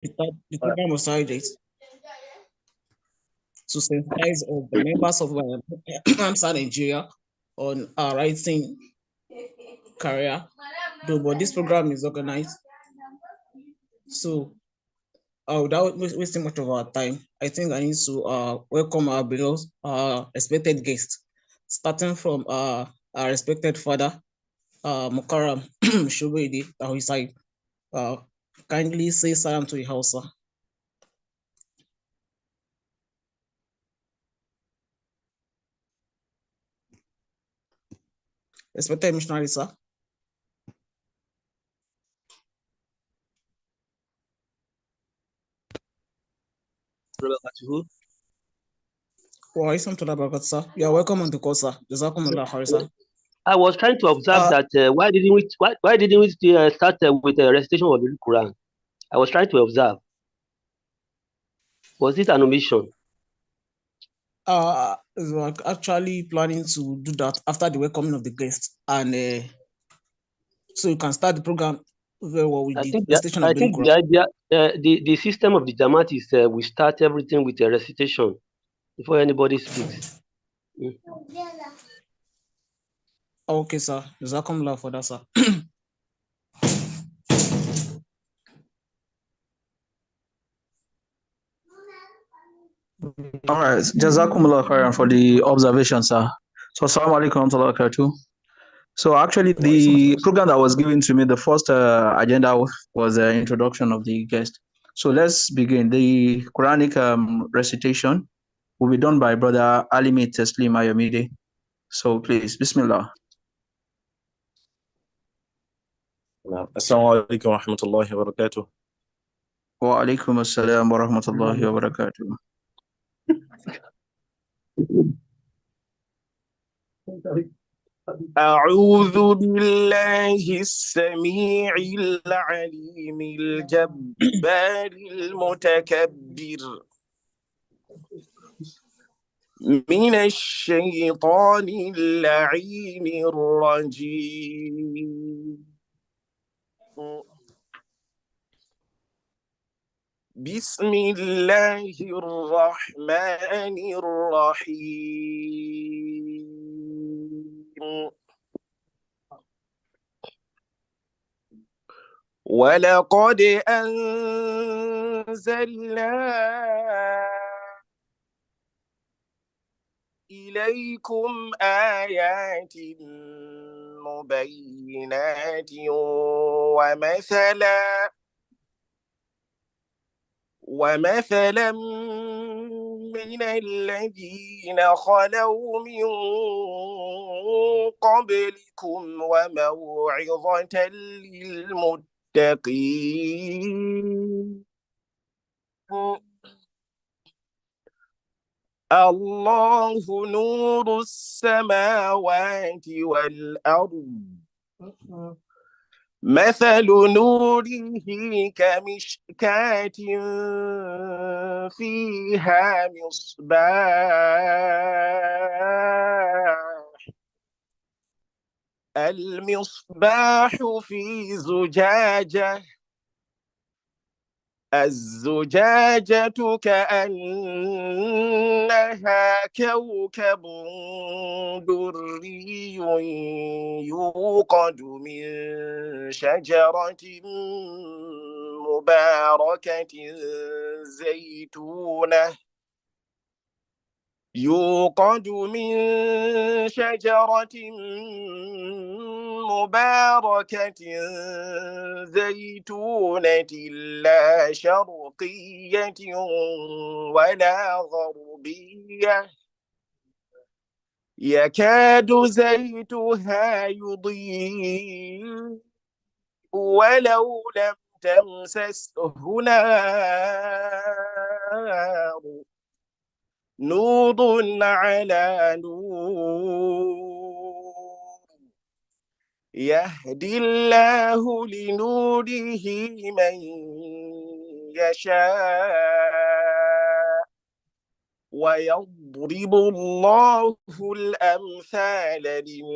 The program was started to sensitize of the members of AMSA Nigeria on our writing career. But this program is organized. So without wasting much of our time, I think I need to welcome our beloved respected guests, starting from our respected father, Mukaram Shubedi Tawisai. Kindly say salam to the house, sir. Respected missionary, sir. Sir. You are welcome on the call, sir. Sir. I was trying to observe that why didn't we start with the recitation of the Quran? I was trying to observe. Was it an omission? We were actually planning to do that after the welcoming of the guests, and so you can start the program very well with the recitation of the Quran. The idea, the system of the Jamaat is we start everything with a recitation before anybody speaks. Okay, sir. Jazakumullah for that, sir. All right. Jazakumullah khairan for the observation, sir. So, assalamu alaikum wa rahmatullahi. So, actually, the program that was given to me, the first agenda was the introduction of the guest. So, let's begin. The Quranic recitation will be done by Brother Alimi Teslim Ayomide. So, please, Bismillah. Assalamu alaikum wa rahmatullahi wa barakatuh. Wa alaikum assalam wa rahmatullahi wa barakatuh. أعوذ بالله السميع العليم الجبار المتكبر من الشيطان اللعين الرجيم بسم الله الرحمن الرحيم ولقد أنزلنا إليكم آيات مبينات ومثلا من الذين خلوا من قبلكم وموعظة للمتقين الله نور السماوات والأرض مثل نوره كمشكاة فيها مصباح المصباح في زجاجة الزجاجة كأنها كوكب دري يوقد من شجرة مباركة زيتونة لا شرقية ولا غربية يكاد زيتها يضيء ولو لم تمسسه نار نور على نور يهدي الله لنوره من يشاء ويضرب الله الأمثال للناس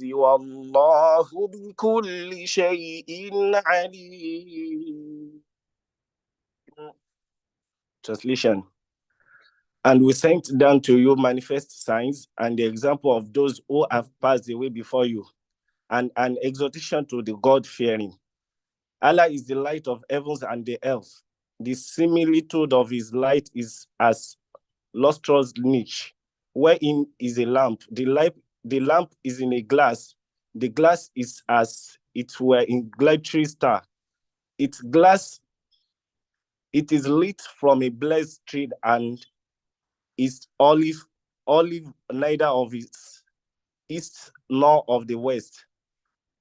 والله بكل شيء عليم. Translation. And we sent down to you manifest signs and the example of those who have passed away before you, and an exhortation to the God-fearing. Allah is the light of heavens and the earth. The similitude of his light is as lustrous niche, wherein is a lamp. The lamp is in a glass. The glass is as it were in glittering star. Its glass, it is lit from a blessed tree and is olive, neither of its east nor of the west,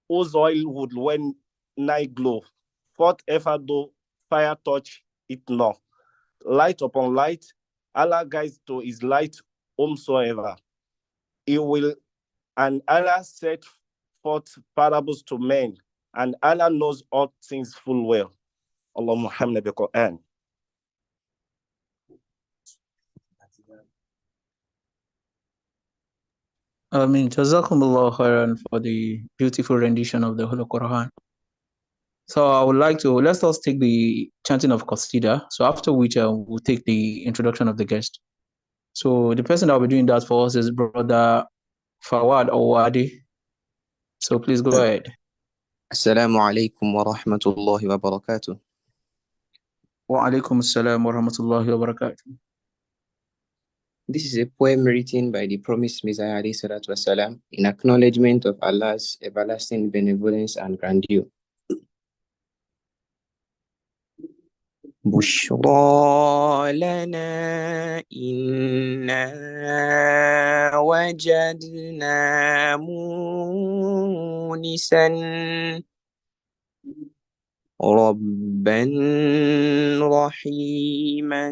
whose oil would when night glow, forth ever though fire touch it not. Light upon light, Allah guides to his light whomsoever. He will, and Allah set forth parables to men, and Allah knows all things full well. Allah Muhammad bi Quran. I mean, Jazakumullah khairan for the beautiful rendition of the Holy Quran. So I would like to, let's us take the chanting of Qasida. So after which we'll take the introduction of the guest. So the person that will be doing that for us is Brother Fawad Awadi. So please go ahead. Assalamu alaikum wa rahmatullahi wa barakatuh. Wa alaikum assalam wa rahmatullahi wa barakatuh. This is a poem written by the promised Messiah والسلام, in acknowledgement of Allah's everlasting benevolence and grandeur. بشرى لنا إنا وجدنا مونسا ربا رحيما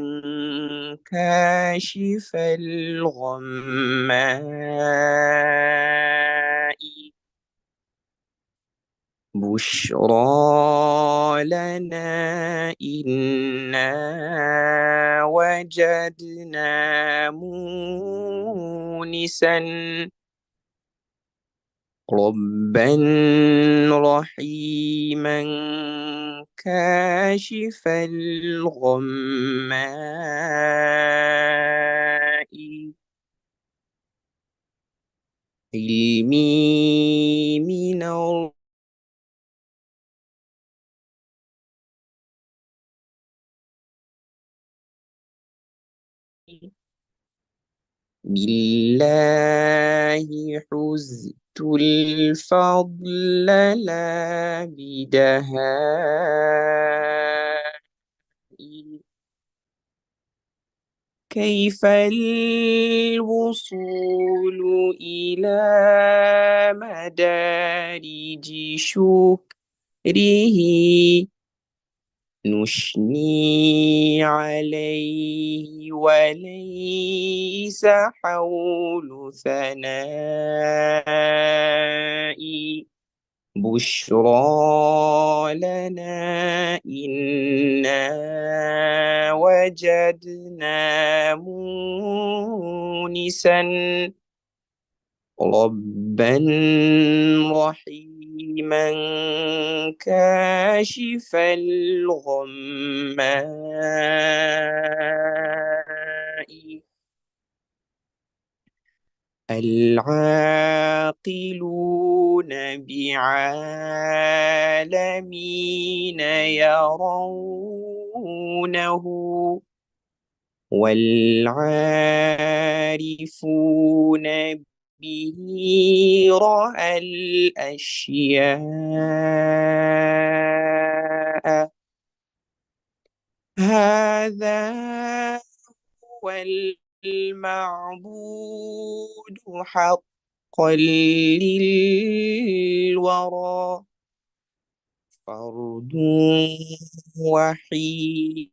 كاشف الغماء بشرى لنا إنا وجدنا مونسا ربا رحيما كاشف الغماء علمي من بالله حزت الفضل لا بدهائي كيف الوصول إلى مدارج شكره نشني عليه وليس حول ثنائي بشرى لنا إنا وجدنا مونسا ربا رحيما كاشف الغماء العاقلون بعالمين يرونه والعارفون به رأى الأشياء هذا هو المعبود حقا للورى فرد وحيد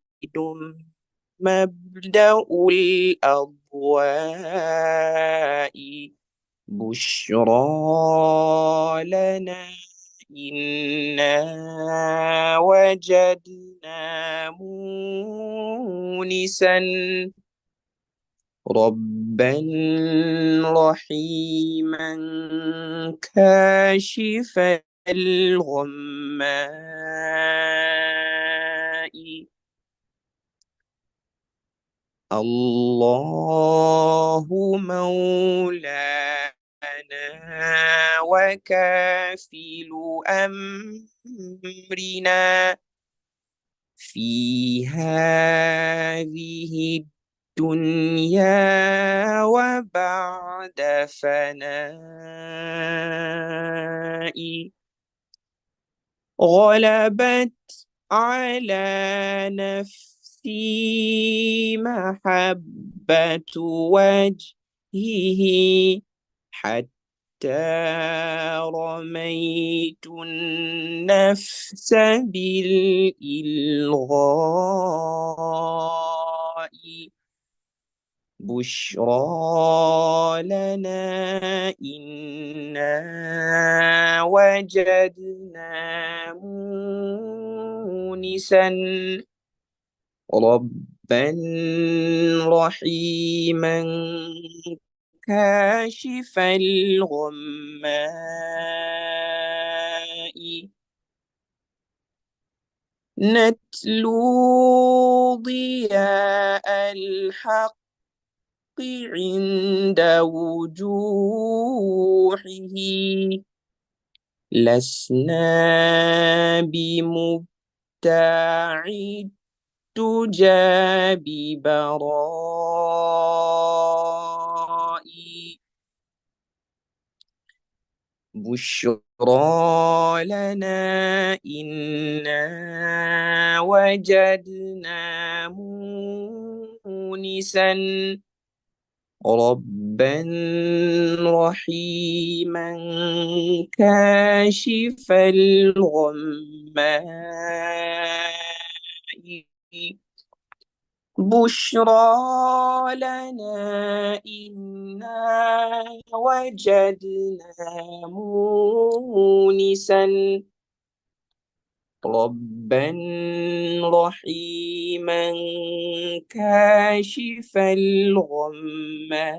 مبدأ الأضواء بشرى لنا إنا وجدنا مونسا ربا رحيما كاشف الغماء الله مولانا وكافل أمرنا في هذه الدنيا وبعد فناء غلبت على نفسي محبة وجهه حتى رميت النفس بالإلغاء بشرى لنا إنا وجدنا مونسا ربا رحيما كاشف الغماء نتلو ضياء الحق عند وجوهه لسنا بمبتاع الدجى ببراء بشرى لنا إنا وجدنا مونسا ربا رحيما كاشف الغماء بشرى لنا إنا وجدنا مونسا ربا رحيما كاشف الغماء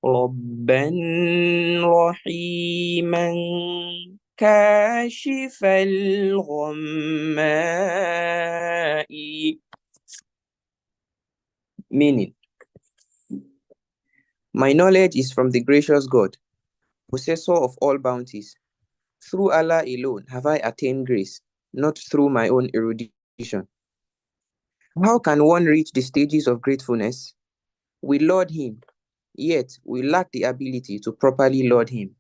ربا رحيما كاشف الغماء. Meaning, my knowledge is from the gracious God, possessor of all bounties. Through Allah alone have I attained grace, not through my own erudition. How can one reach the stages of gratefulness? We laud him, yet we lack the ability to properly laud him.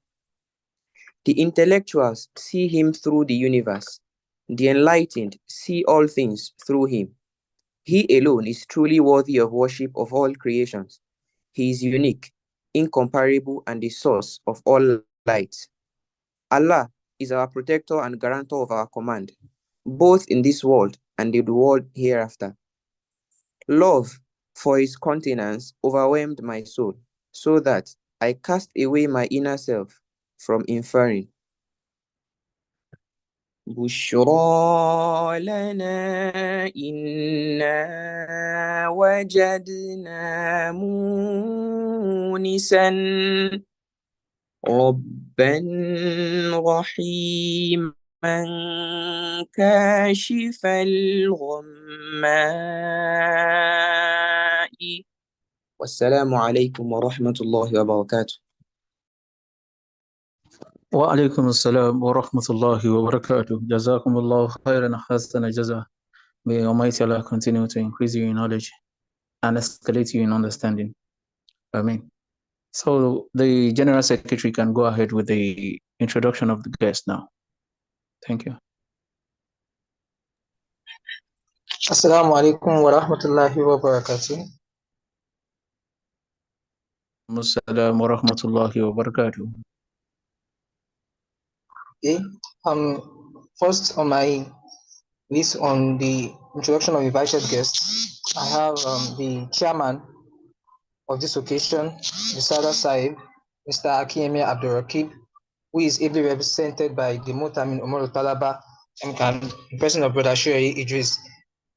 The intellectuals see him through the universe. The enlightened see all things through him. He alone is truly worthy of worship of all creations. He is unique, incomparable, and the source of all light. Allah is our protector and guarantor of our command, both in this world and in the world hereafter. Love for his countenance overwhelmed my soul, so that I cast away my inner self from inferring. بشرى لنا إنا وجدنا مونسا ربا رحيما كاشف الغماء. والسلام عليكم ورحمة الله وبركاته. وعليكم السلام ورحمة الله وبركاته. جزاكم الله خيرا حسن جزاء. May Almighty Allah continue to increase you in knowledge and escalate you in understanding. Amen. So the General Secretary can go ahead with the introduction of the guest now. Thank you. Assalamu alaikum wa rahmatullahi wa barakatuh. Assalamu wa rahmatullahi wa barakatuh. Okay. First on my list on the introduction of invited guests, I have the chairman of this occasion, Mr. Saib, Mr. Akiyemi Abdurrakib, who is ably represented by the Mutamin Umaru Talaba, and in person of Brother Shuri Idris.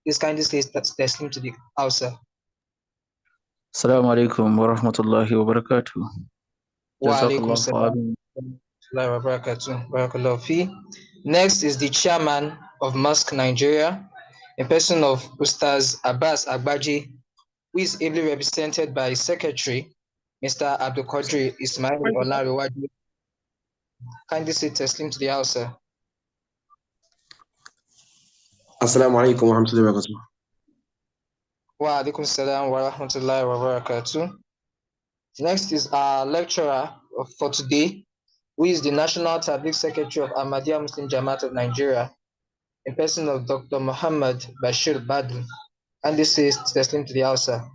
Please kindly say Taslim to the AMSA. Assalamu alaikum wa rahmatullahi wa barakatuh. Wa alaikum Jazakallah salam khairan. wa barakatuh. Barakallahu fi. Next is the chairman of Mosque Nigeria, in person of Ustaz Abbas Agbaji, who is ably represented by Secretary Mr. Abdul Qadir Ismail Olariwaju. Kindly say Taslim to the AMSA. Assalamu alaikum wa rahmatullahi wa barakatuh. Wa alaikum salam wa rahmatullahi wa barakatuh. Next is our lecturer for today, who is the National Tabligh Secretary of Ahmadiyya Muslim Jamaat of Nigeria, in person of Dr. Muhammad Bashir Badr. And this is Taslim to the AMSA.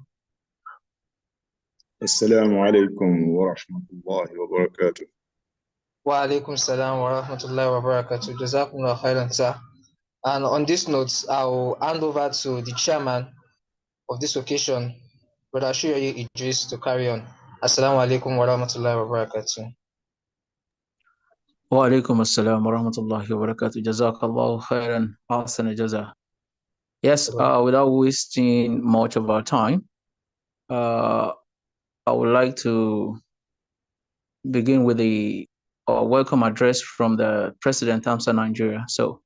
Assalamu alaikum wa rahmatullahi wa barakatuh. Wa alaikum salam wa rahmatullahi wa barakatuh. Jazakumullah khairan, sir. And on this note, I'll hand over to the chairman of this occasion, Brother Shuri Idris, to carry on. Assalamu alaikum wa rahmatullahi wa barakatuh. Wa alaikum assalam wa rahmatullahi wa barakatuh. Jazakallah khairan. Ahsan jaza. Yes, without wasting much of our time, I would like to begin with the welcome address from the President AMSA Nigeria. So,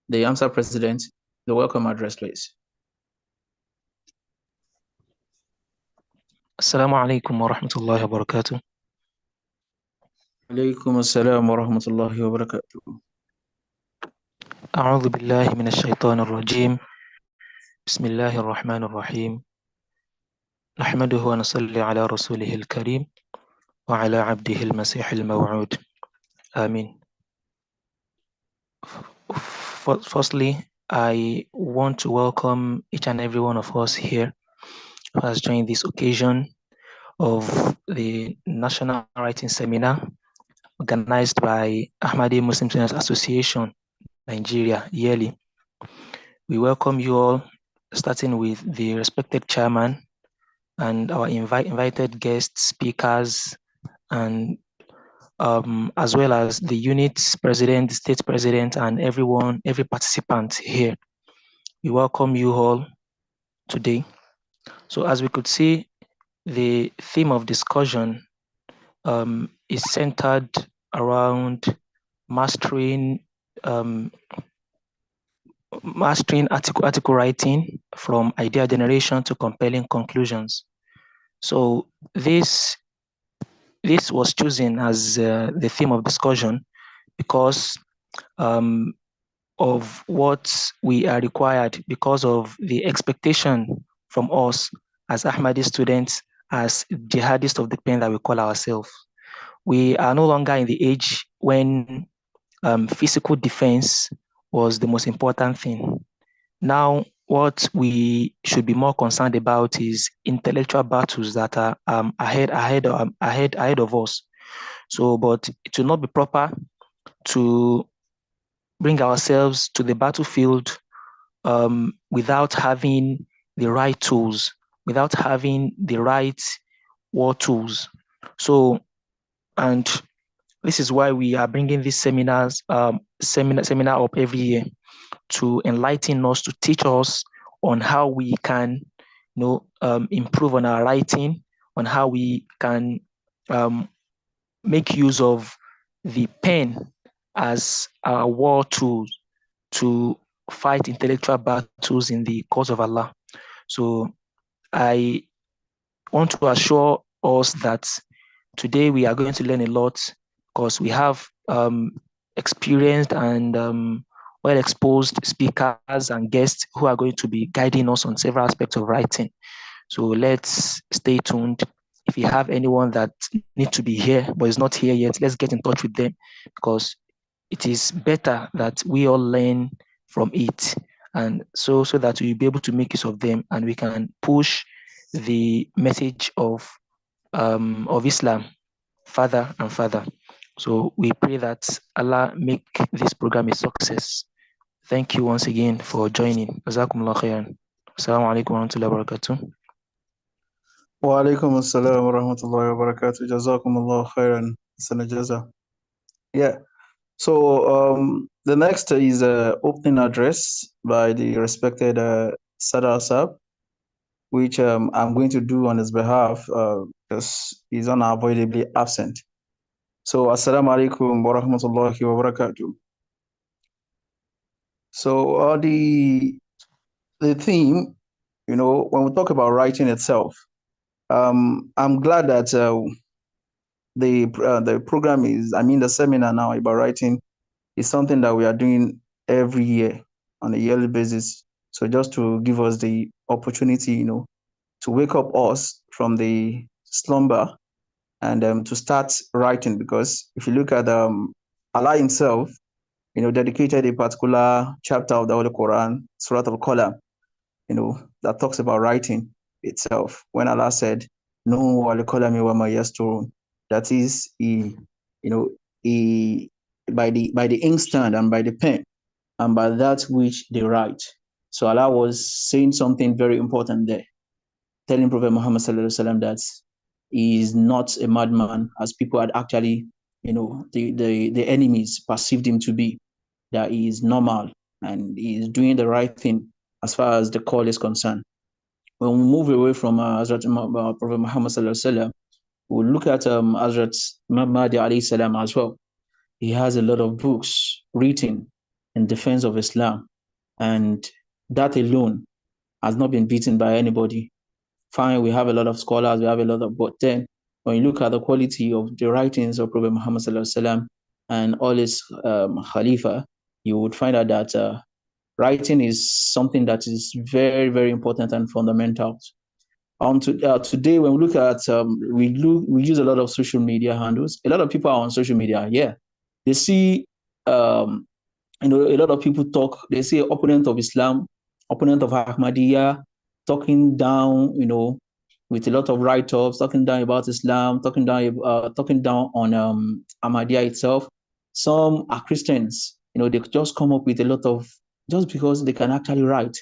the AMSA President, the welcome address, please. Assalamu alaikum wa rahmatullahi wa barakatuh. Alaikum assalam wa rahmatullahi wa barakatuh. أعوذ بالله من الشيطان الرجيم. بسم الله الرحمن الرحيم. نحمده ونصلي على رسوله الكريم وعلى عبده المسيح الموعود. آمين. Firstly, I want to welcome each and every one of us here who has joined this occasion of the National Writing Seminar organized by Ahmadi Muslim Students Association Nigeria yearly. We welcome you all, starting with the respected chairman and our invited guest speakers, and as well as the unit's president, the state president, and everyone, every participant here. We welcome you all today. So as we could see, the theme of discussion is centered around mastering article writing from idea generation to compelling conclusions. So this was chosen as the theme of discussion because of what we are required, because of the expectation from us as Ahmadi students, as jihadists of the pen that we call ourselves. We are no longer in the age when physical defense was the most important thing. Now, what we should be more concerned about is intellectual battles that are ahead of us. So, but it will not be proper to bring ourselves to the battlefield without having the right tools, without having the right war tools. So, and this is why we are bringing these seminar up every year, to enlighten us, to teach us on how we can, improve on our writing, on how we can make use of the pen as our war tool to fight intellectual battles in the cause of Allah. So I want to assure us that today we are going to learn a lot, because we have experienced and well-exposed speakers and guests who are going to be guiding us on several aspects of writing. So let's stay tuned. If you have anyone that needs to be here but is not here yet, let's get in touch with them, because it is better that we all learn from it, and so that we'll be able to make use of them, and we can push the message of Islam further and further. So we pray that Allah make this program a success. Thank you once again for joining. Jazakumullah khairan. Assalamu alaikum wa rahmatullahi wa barakatuh. Wa alaikum assalam wa rahmatullahi wa barakatuh. Jazakumullah khairan. Sana jaza. Yeah. So the next is opening address by the respected Sada Sab, which I'm going to do on his behalf because he's unavoidably absent. So assalamu alaikum wa rahmatullahi wa barakatuh. So the theme, when we talk about writing itself, I'm glad that the program the seminar now about writing is something that we are doing every year on a yearly basis. So just to give us the opportunity, to wake up us from the slumber and to start writing. Because if you look at Allah Himself, dedicated a particular chapter of the Holy Quran, Surah Al-Qalam, that talks about writing itself. When Allah said, "No al-qalami wa ma yasturun," that is, he by the inkstand and by the pen and by that which they write. So Allah was saying something very important there, telling Prophet Muhammad sallallahu alaihi wasallam that he is not a madman, as people had actually, the enemies perceived him to be, that he is normal and he is doing the right thing as far as the call is concerned. When we move away from Prophet Muhammad sallallahu alaihi wasallam, we'll look at Hazrat Mahdi alayhi salam as well. He has a lot of books written in defense of Islam, and that alone has not been beaten by anybody. Fine, we have a lot of scholars, we have a lot of, but then when you look at the quality of the writings of Prophet Muhammad sallallahu alaihi wasallam and all his Khalifa, you would find out that writing is something that is very, very important and fundamental. Today, when we look at, we use a lot of social media handles. A lot of people are on social media. Yeah, they see, a lot of people talk. They say opponent of Islam, opponent of Ahmadiyya, talking down, with a lot of write-ups, talking down about Islam, talking down on Ahmadiyya itself. Some are Christians. They just come up with a lot of, just because they can actually write.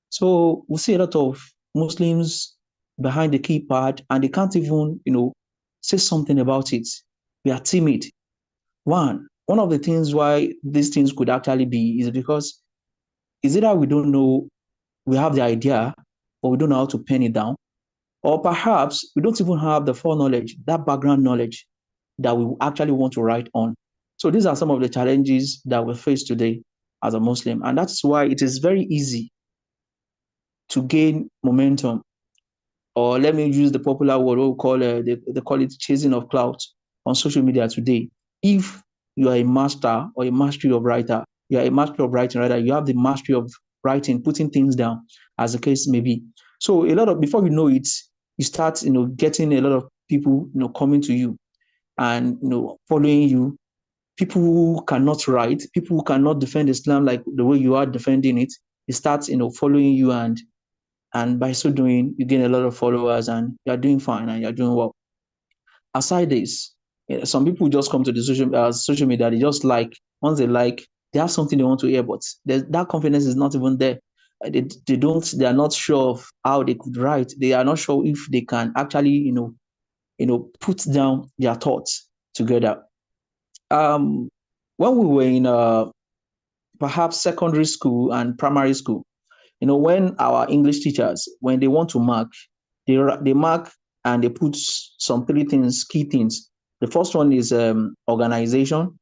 So we see a lot of Muslims behind the keypad and they can't even, say something about it. We are timid. One of the things why these things could actually be is because is either we don't know, we have the idea, or we don't know how to pen it down, or perhaps we don't even have the foreknowledge, that background knowledge that we actually want to write on. So these are some of the challenges that we face today as a Muslim. And that's why it is very easy to gain momentum, or let me use the popular word we call they call it chasing of clouds on social media today. If you are a master or a mastery of writer, you are a master of writing, rather, you have the mastery of writing, putting things down, as the case may be. So a lot of, before you know it, you start, getting a lot of people, coming to you and, following you. People who cannot write, people who cannot defend Islam like the way you are defending it, they start, following you, and by so doing, you gain a lot of followers and you're doing fine and you're doing well. Aside this, some people just come to the social media, they just once they have something they want to hear, but that confidence is not even there. They are not sure of how they could write. They are not sure if they can actually, put down their thoughts together. When we were in perhaps secondary school and primary school, when our English teachers, when they want to mark, they mark and they put some three things, key things. The first one is organization.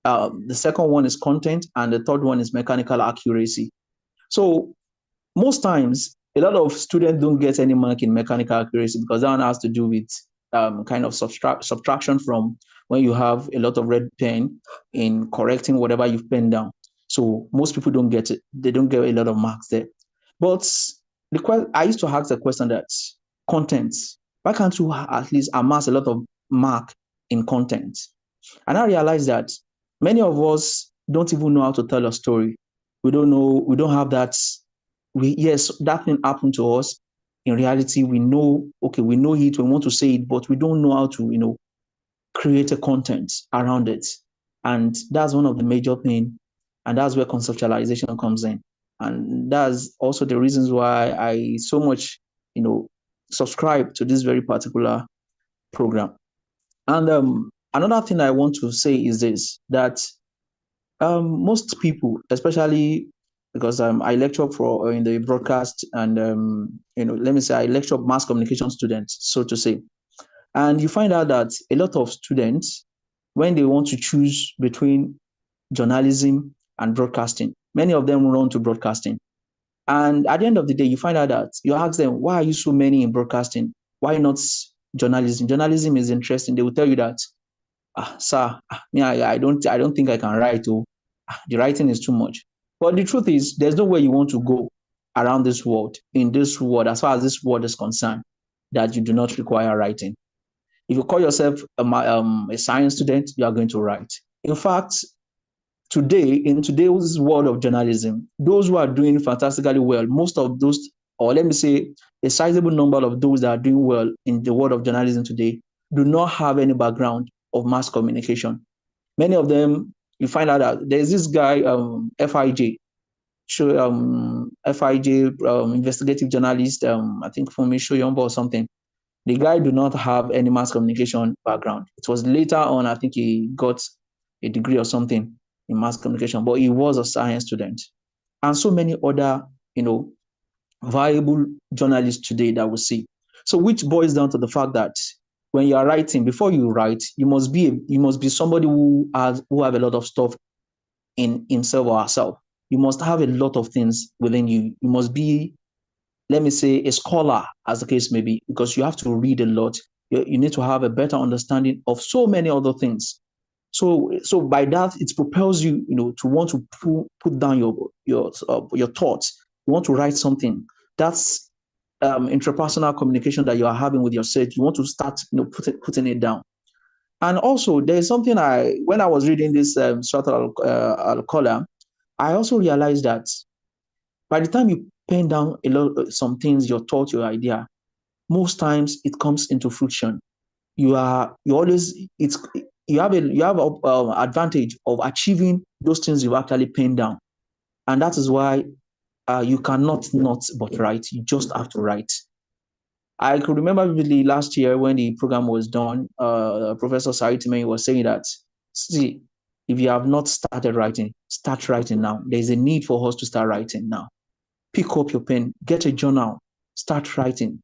The second one is content, and the third one is mechanical accuracy. So most times, a lot of students don't get any mark in mechanical accuracy because that one has to do with kind of subtraction from when you have a lot of red pen in correcting whatever you've penned down. So most people don't get it. They don't get a lot of marks there. But I used to ask the question that content, why can't you at least amass a lot of mark in content? And I realized that many of us don't even know how to tell a story. We don't know, we don't have that. Yes, that thing happened to us. In reality, we know, okay, we know it, we want to say it, but we don't know how to, create a content around it. And that's one of the major things. And that's where conceptualization comes in. And that's also the reasons why I so much, subscribe to this very particular program. And another thing I want to say is this, that most people, especially because I lecture for in the broadcast and let me say I lecture mass communication students, so to say, and you find out that a lot of students, when they want to choose between journalism and broadcasting, many of them run to broadcasting. And at the end of the day, you find out that you ask them, why are you so many in broadcasting? Why not journalism? Journalism is interesting. They will tell you that, sir, I don't think I can write. Oh, the writing is too much. But the truth is, there's no way you want to go around this world, in this world, as far as this world is concerned, that you do not require writing. If you call yourself a science student, you are going to write. In fact, today, in today's world of journalism, those who are doing fantastically well, most of those, or let me say, a sizable number of those that are doing well in the world of journalism today, do not have any background of mass communication. Many of them, you find out that there's this guy, FIJ, investigative journalist, I think Fumi Shoyombo or something. The guy do not have any mass communication background. It was later on, I think he got a degree or something in mass communication, but he was a science student. And so many other, viable journalists today that we see. So which boils down to the fact that when you are writing, before you write, you must be somebody who have a lot of stuff in himself or herself. You must have a lot of things within you. You must be, let me say, a scholar, as the case may be, because you have to read a lot. You need to have a better understanding of so many other things. So by that, it propels you, to want to put down your thoughts. You want to write something. That's intrapersonal communication that you are having with yourself. You want to start, putting it down. And also, there's something when I was reading this Surat al-Qalam, I also realized that by the time you pen down some things, your thought, your idea, most times it comes into fruition. You always you have advantage of achieving those things you actually pen down, and that is why you cannot not but write. You just have to write. I could remember vividly last year when the program was done. Professor Saitime was saying that, see, if you have not started writing, start writing now. There's a need for us to start writing now. Pick up your pen, get a journal, start writing.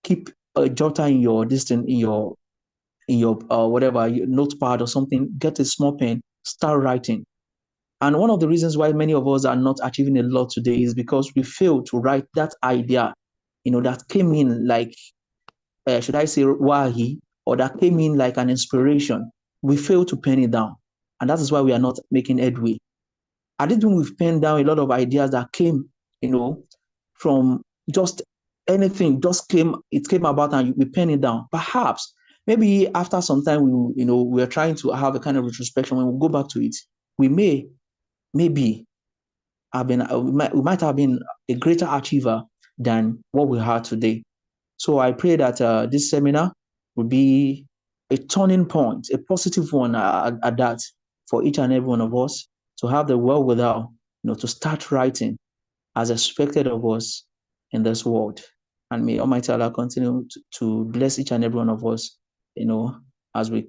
Keep a jotter in your whatever your notepad or something. Get a small pen, start writing. And one of the reasons why many of us are not achieving a lot today is because we fail to write that idea, that came in like, should I say, wahi, or that came in like an inspiration. We fail to pen it down, and that is why we are not making headway. I did when we've penned down a lot of ideas that came, from just anything, it came about and we pen it down. Perhaps, maybe after some time, we are trying to have a kind of retrospection. When we go back to it, we maybe have been, we might have been a greater achiever than what we are today. So I pray that this seminar will be a turning point, a positive one at that, for each and every one of us to have the wherewithal, to start writing as expected of us in this world. And may Almighty Allah continue to bless each and every one of us, as we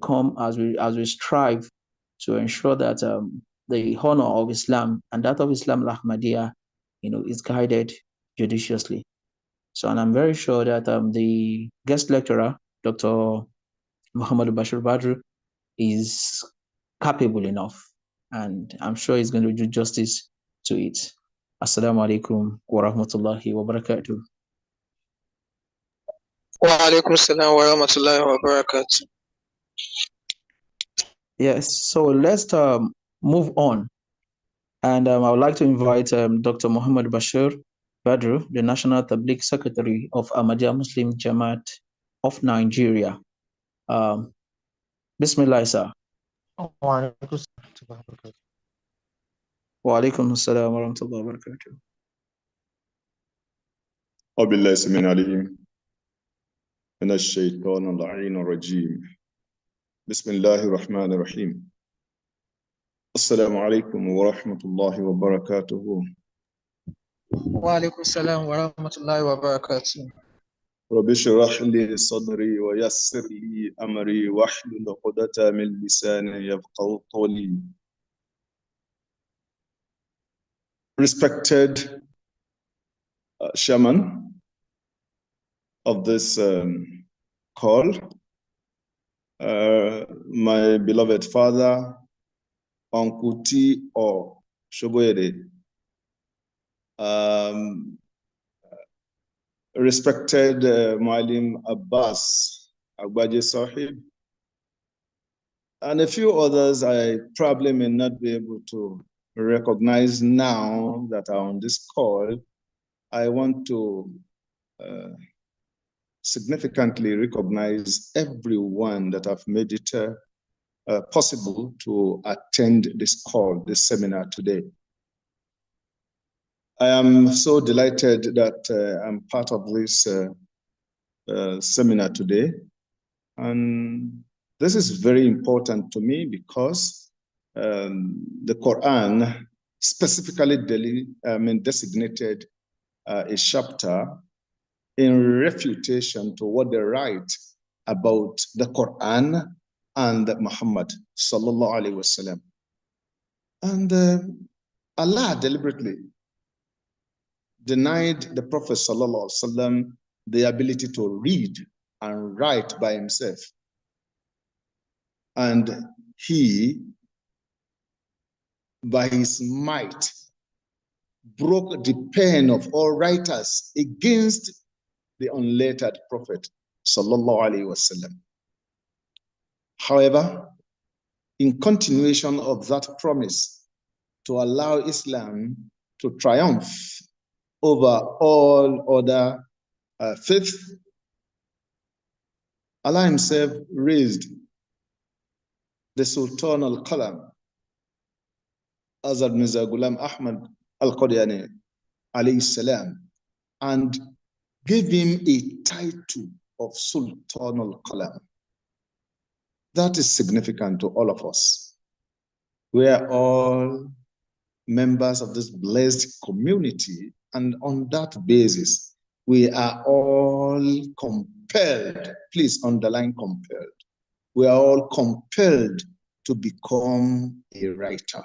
strive to ensure that the honor of Islam and that of Islam al-Ahmadiyya, is guided judiciously. So, and I'm very sure that the guest lecturer, Dr. Muhammad Bashir Badru, is capable enough, and I'm sure he's going to do justice to it. Assalamu alaikum wa rahmatullahi wa barakatuh. Wa alaikum assalam wa rahmatullahi wa barakatuh. Yes, so let's move on. And I would like to invite Dr. Muhammad Bashir Badru, the National Tabligh Secretary of Ahmadiyya Muslim Jamaat of Nigeria. Bismillah, sir. Wa alaikum assalam wa rahmatullahi wa barakatuh. وبالله السميع العليم من الشيطان اللعين الرجيم بسم الله الرحمن الرحيم السلام عليكم ورحمة الله وبركاته. وعليكم السلام ورحمة الله وبركاته. رب اشرح لي صدري ويسر لي أمري واحلل عقدة من لساني يفقهوا قولي. respected chairman of this call, my beloved father, Uncle T. or Shoboyede, respected Mualim Abbas Agbaje Sahib, and a few others I probably may not be able to recognize now that are on this call. I want to significantly recognize everyone that have made it possible to attend this call, this seminar today. I am so delighted that I'm part of this seminar today. And this is very important to me because the Quran specifically designated a chapter in refutation to what they write about the Quran and Muhammad sallallahu alaihi wasallam. And Allah deliberately denied the Prophet sallallahu alaihi wasallam the ability to read and write by himself. And he, by his might, broke the pen of all writers against the unlettered Prophet sallallahu alaihi wasallam. However, in continuation of that promise to allow Islam to triumph over all other faiths, Allah himself raised the Sultan al-Qalam, Azad Mirza Ghulam Ahmad al-Qadiani alayhi salam, and gave him a title of Sultan al-Qalam. That is significant to all of us. We are all members of this blessed community, and on that basis, we are all compelled, please underline compelled, we are all compelled to become a writer,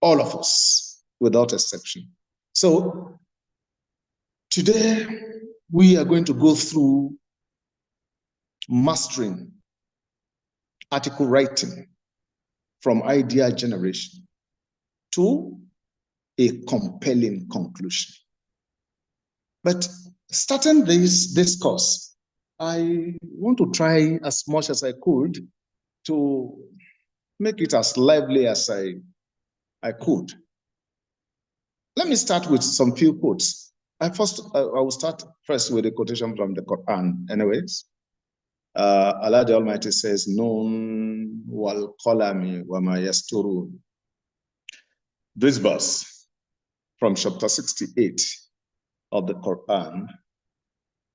all of us, without exception. So today, we are going to go through mastering article writing from idea generation to a compelling conclusion. But starting this discourse, I want to try as much as I could to make it as lively as I could. Let me start with some few quotes. I will start first with a quotation from the Quran. Anyways, Allah the Almighty says, "Nun wal qalami wa ma yasturun." This verse from chapter 68 of the Quran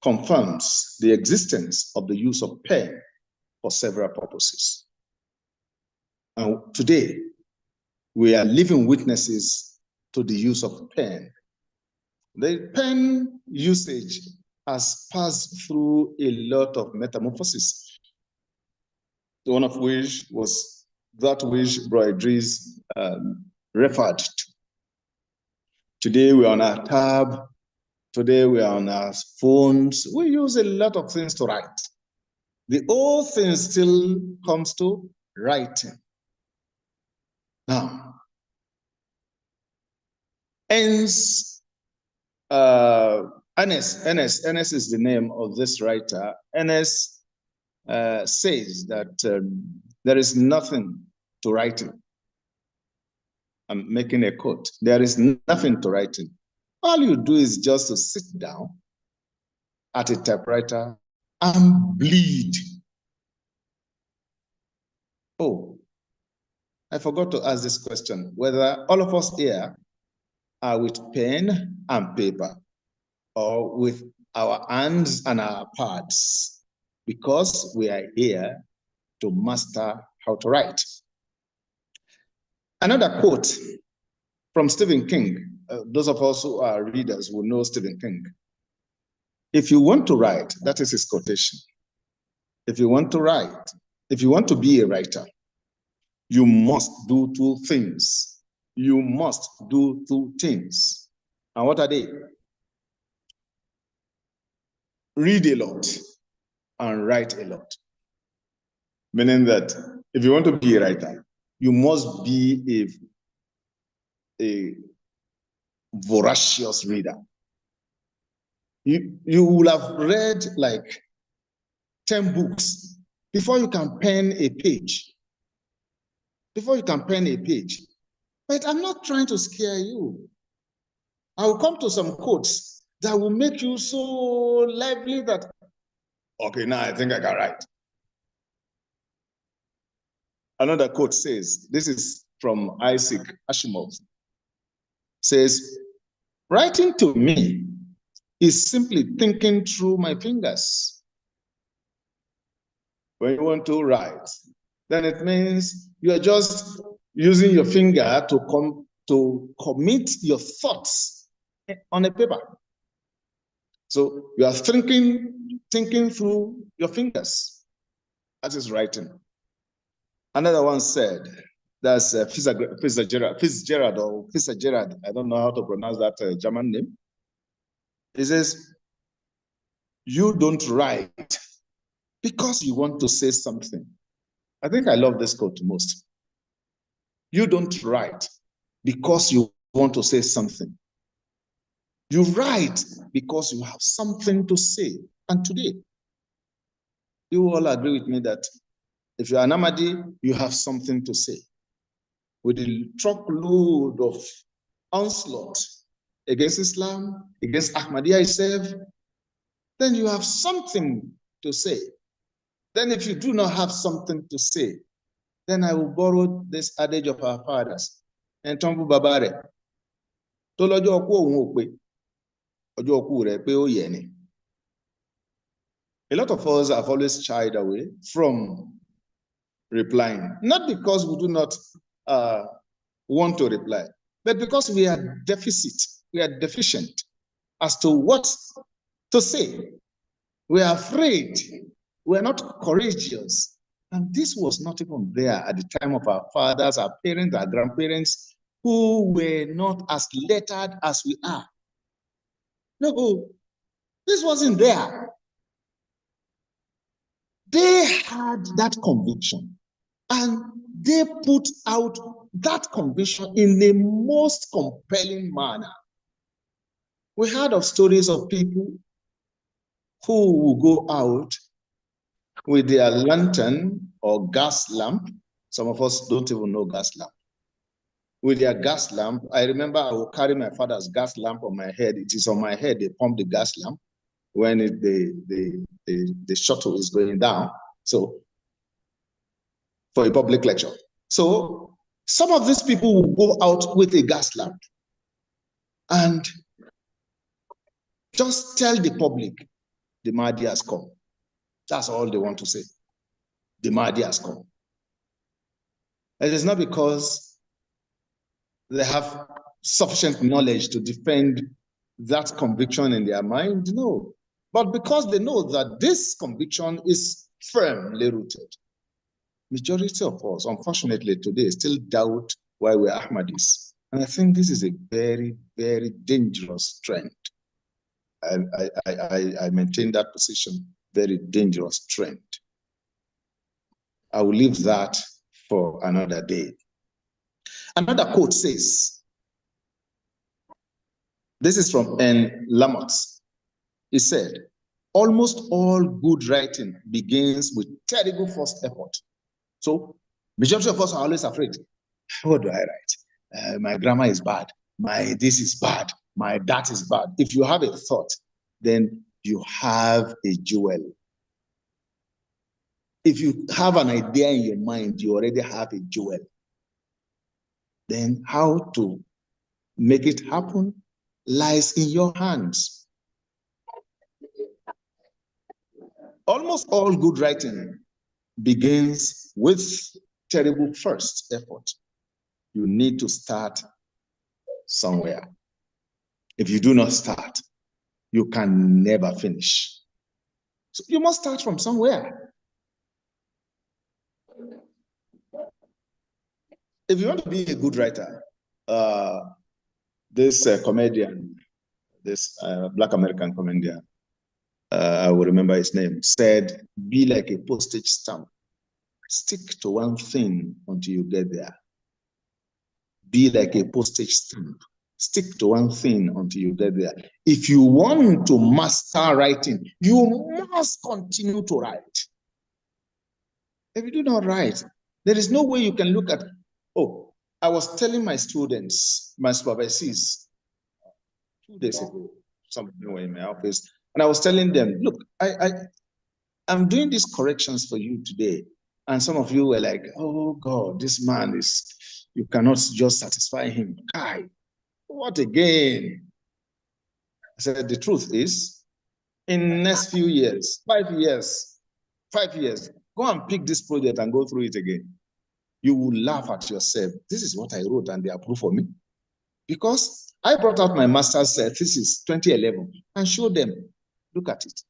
confirms the existence of the use of pen for several purposes. And today, we are living witnesses to the use of pen. The pen usage has passed through a lot of metamorphosis, one of which was that which Bro Idris referred to. Today, we are on our tab. Today, we are on our phones. We use a lot of things to write. The whole thing still comes to writing. Now, Enes is the name of this writer. Enes says that there is nothing to writing. I'm making a quote. There is nothing to writing. All you do is just to sit down at a typewriter and bleed. Oh, I forgot to ask this question, whether all of us here are with pen and paper or with our hands and our pads, because we are here to master how to write. Another quote from Stephen King. Those of us who are readers will know Stephen King. If you want to write, that is his quotation. If you want to write, if you want to be a writer, you must do two things. you must do two things. And what are they? Read a lot and write a lot. Meaning that if you want to be a writer, you must be a voracious reader. You will have read like 10 books before you can pen a page. Before you can pen a page. But I'm not trying to scare you. I will come to some quotes that will make you so lively that, okay, now I think I can write. Another quote says, this is from Isaac Asimov, says, writing to me is simply thinking through my fingers. When you want to write, then it means you are just using your finger to commit your thoughts on a paper. So you are thinking through your fingers. That is writing. Another one said, that's Fitzgerald, I don't know how to pronounce that German name. He says, you don't write because you want to say something. I think I love this quote most. You don't write because you want to say something. You write because you have something to say. And today, you all agree with me that if you're an Ahmadi, you have something to say. With the truckload of onslaught against Islam, against Ahmadiyya itself, then you have something to say. Then if you do not have something to say, then I will borrow this adage of our fathers. And Tombu Babare, Tolojo oku ohun ope, ojo oku re pe o ye ni. A lot of us have always shied away from replying, not because we do not want to reply, but because we are deficient as to what to say. We are afraid. We are not courageous. And this was not even there at the time of our fathers, our parents, our grandparents, who were not as lettered as we are. No, this wasn't there. They had that conviction, and they put out that conviction in the most compelling manner. We heard of stories of people who will go out with their lantern or gas lamp. Some of us don't even know gas lamp. With their gas lamp, I remember I will carry my father's gas lamp on my head. It is on my head, they pump the gas lamp when the shuttle is going down. So, for a public lecture. So, some of these people will go out with a gas lamp and just tell the public, the Mahdi has come. That's all they want to say. The Mahdi has come. It is not because they have sufficient knowledge to defend that conviction in their mind, no. But because they know that this conviction is firmly rooted. Majority of us, unfortunately today, still doubt why we're Ahmadis. And I think this is a very, very dangerous trend. I maintain that position, very dangerous trend. I will leave that for another day. Another quote says, this is from N. Lamott. He said, almost all good writing begins with terrible first effort. So, majority of us are always afraid. What do I write? My grammar is bad. My this is bad. My that is bad. If you have a thought, then you have a jewel. If you have an idea in your mind, you already have a jewel. Then how to make it happen lies in your hands. Almost all good writing begins with terrible first effort. You need to start somewhere. If you do not start, you can never finish. So you must start from somewhere. If you want to be a good writer, this comedian, this Black American comedian, I will remember his name, said, be like a postage stamp. Stick to one thing until you get there. Be like a postage stamp. Stick to one thing until you get there. If you want to master writing, you must continue to write. If you do not write, there is no way you can look at, oh, I was telling my students, my supervisors, 2 days ago, some of them were in my office, and I was telling them, look, I'm doing these corrections for you today. And some of you were like, oh God, this man is, you cannot just satisfy him. Kai, what again? I said, the truth is, in next few years, 5 years, go and pick this project and go through it again. You will laugh at yourself. This is what I wrote and they approve for me. Because I brought out my master's thesis 2011 and showed them, look at it.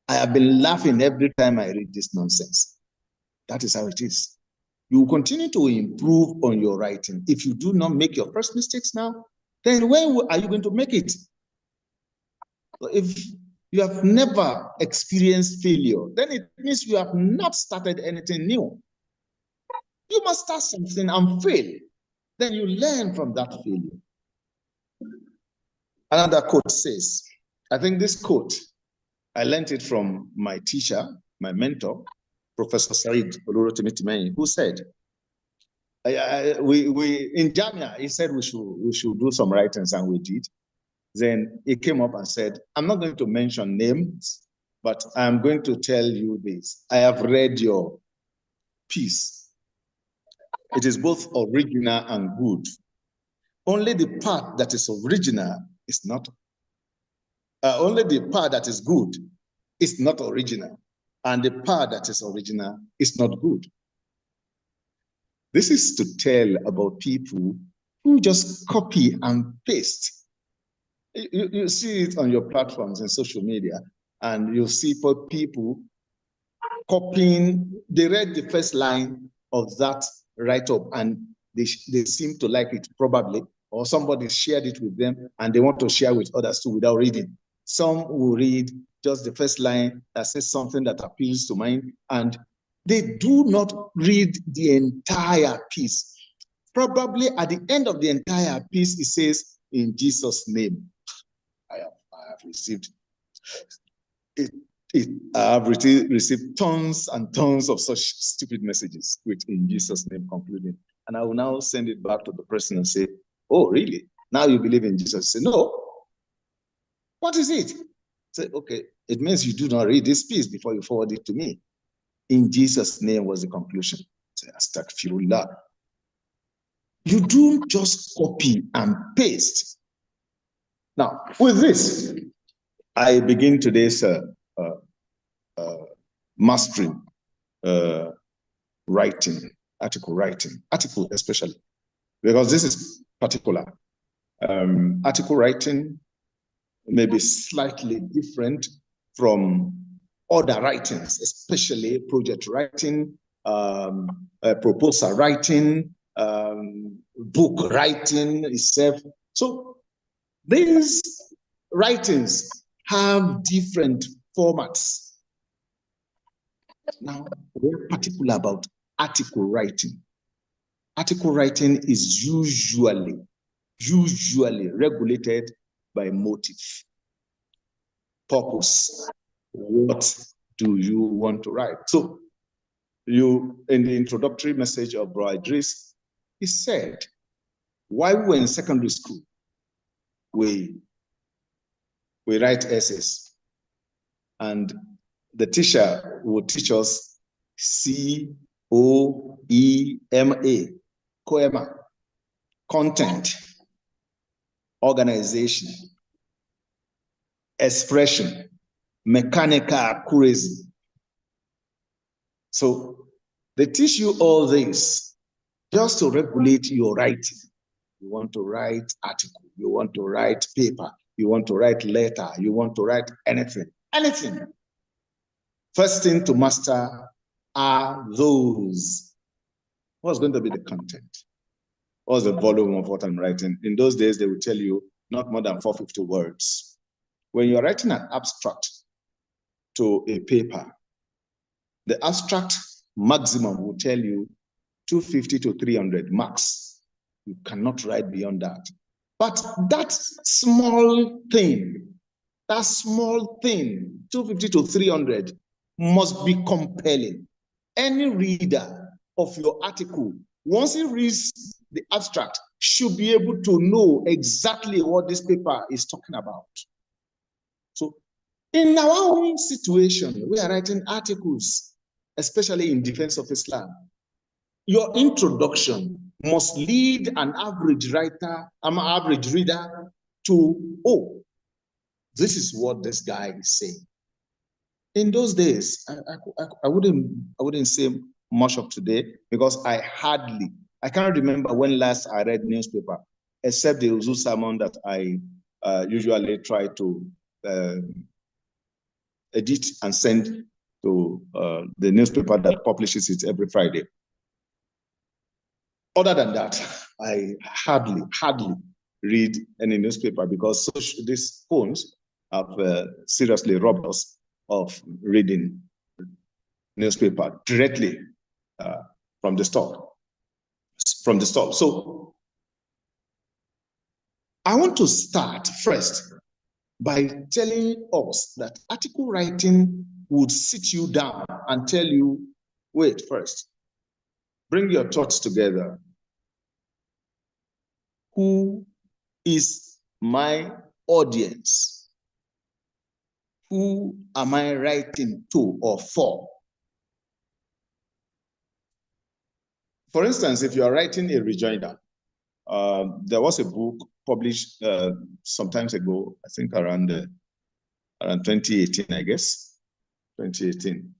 I have been laughing every time I read this nonsense. That is how it is. You will continue to improve on your writing. If you do not make your first mistakes now, then when are you going to make it? If you have never experienced failure, then it means you have not started anything new. You must start something and fail. Then you learn from that failure. Another quote says, I think this quote, I learned it from my teacher, my mentor, Professor Said Olurotimitimei, who said, in Jamia, he said we should do some writings, and we did. Then he came up and said, I'm not going to mention names, but I'm going to tell you this. I have read your piece. It is both original and good. Only the part that is original is not, only the part that is good is not original, and the part that is original is not good. This is to tell about people who just copy and paste. You see it on your platforms and social media, and you see people copying. They read the first line of that write-up and they seem to like it, probably, or somebody shared it with them and they want to share with others too without reading. Some will read just the first line that says something that appeals to mind, and they do not read the entire piece. Probably at the end of the entire piece, it says, in Jesus' name. I have received it. I have received tons and tons of such stupid messages with "in Jesus' name" concluding. And I will now send it back to the person and say, oh, really? Now you believe in Jesus? Say, no. What is it? Say, okay, it means you do not read this piece before you forward it to me. In Jesus' name was the conclusion. Say, astaghfirullah. You don't just copy and paste. Now, with this, I begin today's mastering writing, article especially, because this is particular. Article writing may be slightly different from other writings, especially project writing, proposal writing, book writing itself. So these writings have different formats. Now, we're particular about article writing. Article writing is usually regulated by motive, purpose. What do you want to write? So, in the introductory message of Bro Idris, he said, while we were in secondary school, we write essays, and the teacher would teach us COEMA, content, organization, expression, mechanical accuracy. So they teach you all this just to regulate your writing. You want to write article, you want to write paper, you want to write letter, you want to write anything. First thing to master are those. What's going to be the content? What's the volume of what I'm writing? In those days, they would tell you not more than 450 words. When you're writing an abstract to a paper, the abstract maximum will tell you 250 to 300 max. You cannot write beyond that. But that small thing, 250 to 300, must be compelling. Any reader of your article, once he reads the abstract, should be able to know exactly what this paper is talking about. So in our own situation, we are writing articles, especially in defense of Islam. Your introduction must lead an average writer, an average reader to, oh, this is what this guy is saying. In those days, I wouldn't say much of today because I can't remember when last I read newspaper, except the Uzu sermon that I usually try to edit and send to the newspaper that publishes it every Friday. Other than that, I hardly read any newspaper because these phones have seriously robbed us of reading newspaper directly from the store. So I want to start first by telling us that article writing would sit you down and tell you, wait, first, bring your thoughts together. Who is my audience? Who am I writing to or for? For instance, if you are writing a rejoinder, there was a book published some time ago, I think around 2018, I guess, 2018.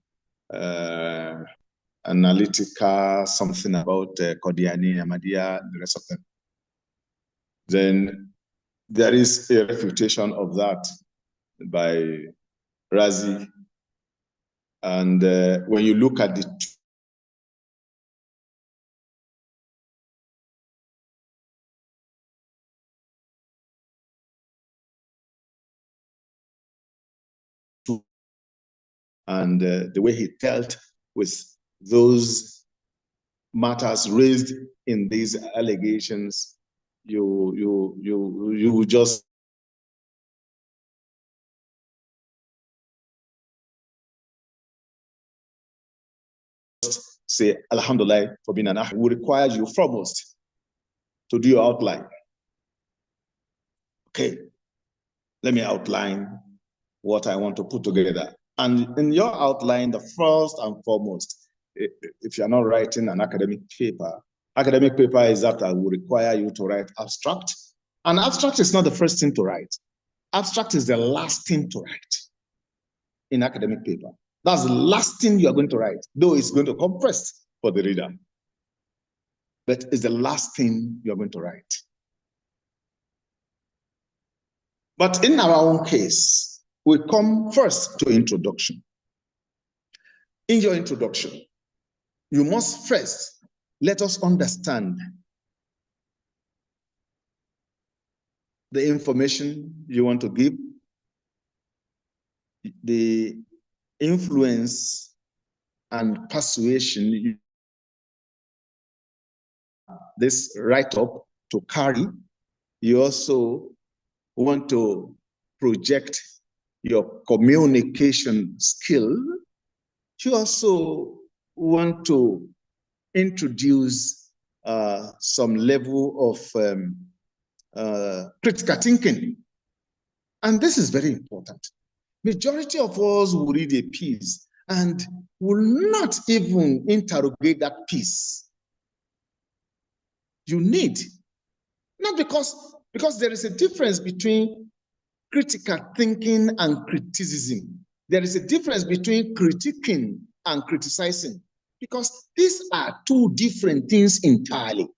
Analytica, something about Qadiani, Ahmadiyya, the rest of them. Then there is a refutation of that by Razi. And when you look at the two, and the way he dealt with those matters raised in these allegations, you just say Alhamdulillah for being an ahli. Will require you foremost to do your outline. Okay, let me outline what I want to put together. And in your outline, the first and foremost, if you're not writing an academic paper is that I will require you to write abstract. And abstract is not the first thing to write. Abstract is the last thing to write in academic paper. That's the last thing you're going to write, though it's going to come first for the reader. But it's the last thing you're going to write. But in our own case, we come first to introduction. In your introduction, you must first let us understand the information you want to give, the influence and persuasion this write-up to carry. You also want to project your communication skill. You also want to introduce some level of critical thinking. And this is very important. Majority of us will read a piece and will not even interrogate that piece. You need, not because there is a difference between critical thinking and criticism. There is a difference between critiquing and criticizing, because these are two different things entirely.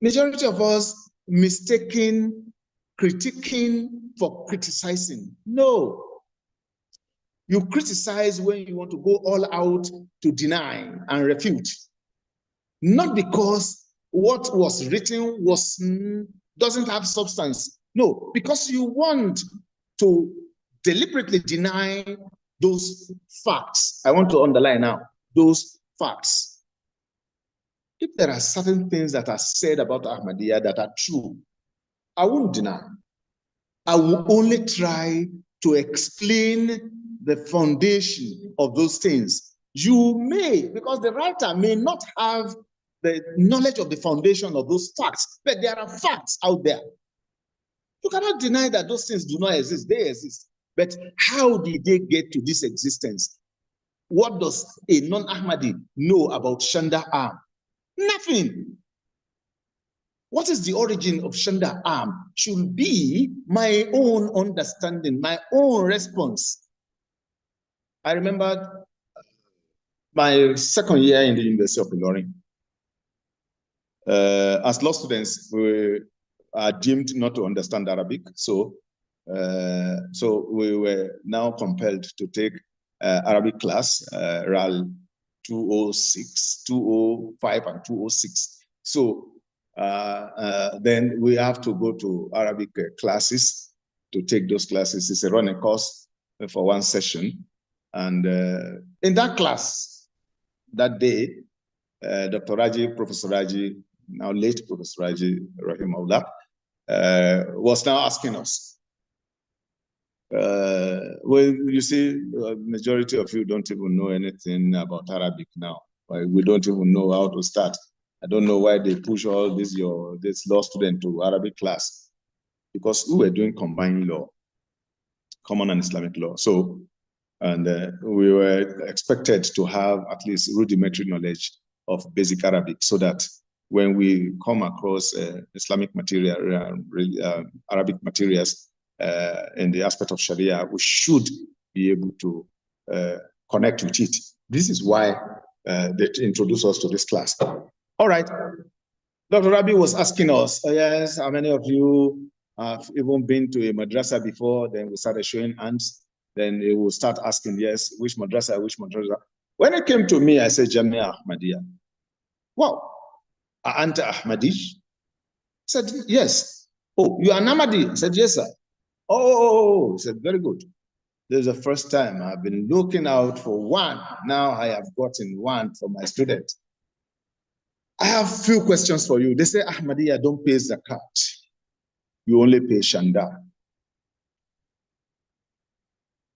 Majority of us mistaking critiquing for criticizing. No. You criticize when you want to go all out to deny and refute. Not because what was written doesn't have substance. No, because you want to deliberately deny those facts. I want to underline now, those facts. If there are certain things that are said about Ahmadiyya that are true, I won't deny. I will only try to explain the foundation of those things. You may, because the writer may not have the knowledge of the foundation of those facts, but there are facts out there. You cannot deny that those things do not exist. They exist. But how did they get to this existence? What does a non-Ahmadi know about Shanda Am? Nothing. What is the origin of Shanda Am should be my own understanding, my own response. I remember my second year in the University of Ilorin. As law students, we are deemed not to understand Arabic, so we were now compelled to take Arabic class, RAL 206, 205, and 206. So then we have to go to Arabic classes to take those classes. It's a running course for one session. And in that class, that day, Dr. Raji, Professor Raji, now late Professor Raji, Rahimahullah, was now asking us, well, you see, majority of you don't even know anything about Arabic now. We don't even know how to start. I don't know why they push all this law student to Arabic class, because we were doing combined law, common and Islamic law. So, and we were expected to have at least rudimentary knowledge of basic Arabic, so that when we come across Islamic material, Arabic materials in the aspect of Sharia, we should be able to connect with it. This is why they introduced us to this class. All right. Dr. Rabi was asking us, yes, how many of you have even been to a madrasa before? Then we started showing hands. Then he will start asking, yes, which madrasa, which madrasa. When it came to me, I said, Jamia Ahmadiyya. Wow, Anta Ahmadi? I said, yes. Oh, you are an Ahmadi? I said, yes, sir. Oh, he said, very good. This is the first time I've been looking out for one. Now I have gotten one for my student. I have a few questions for you. They say, Ahmadiyya don't pay zakat. You only pay Shanda.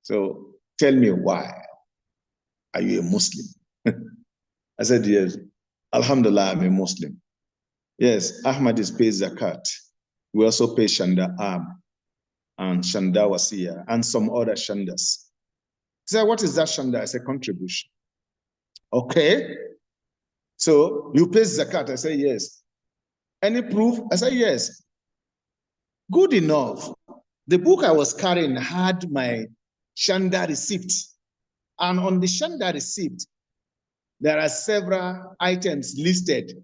So tell me why. Are you a Muslim? I said, yes. Alhamdulillah, I'm a Muslim. Yes, Ahmadis pay zakat. We also pay Shanda Am and Shanda Wasiya and some other Shandas. He said, what is that Shanda? I said, contribution. Okay. So you pay zakat? I say, yes. Any proof? I say, yes. Good enough. The book I was carrying had my Shanda receipt. And on the Shanda receipt, there are several items listed,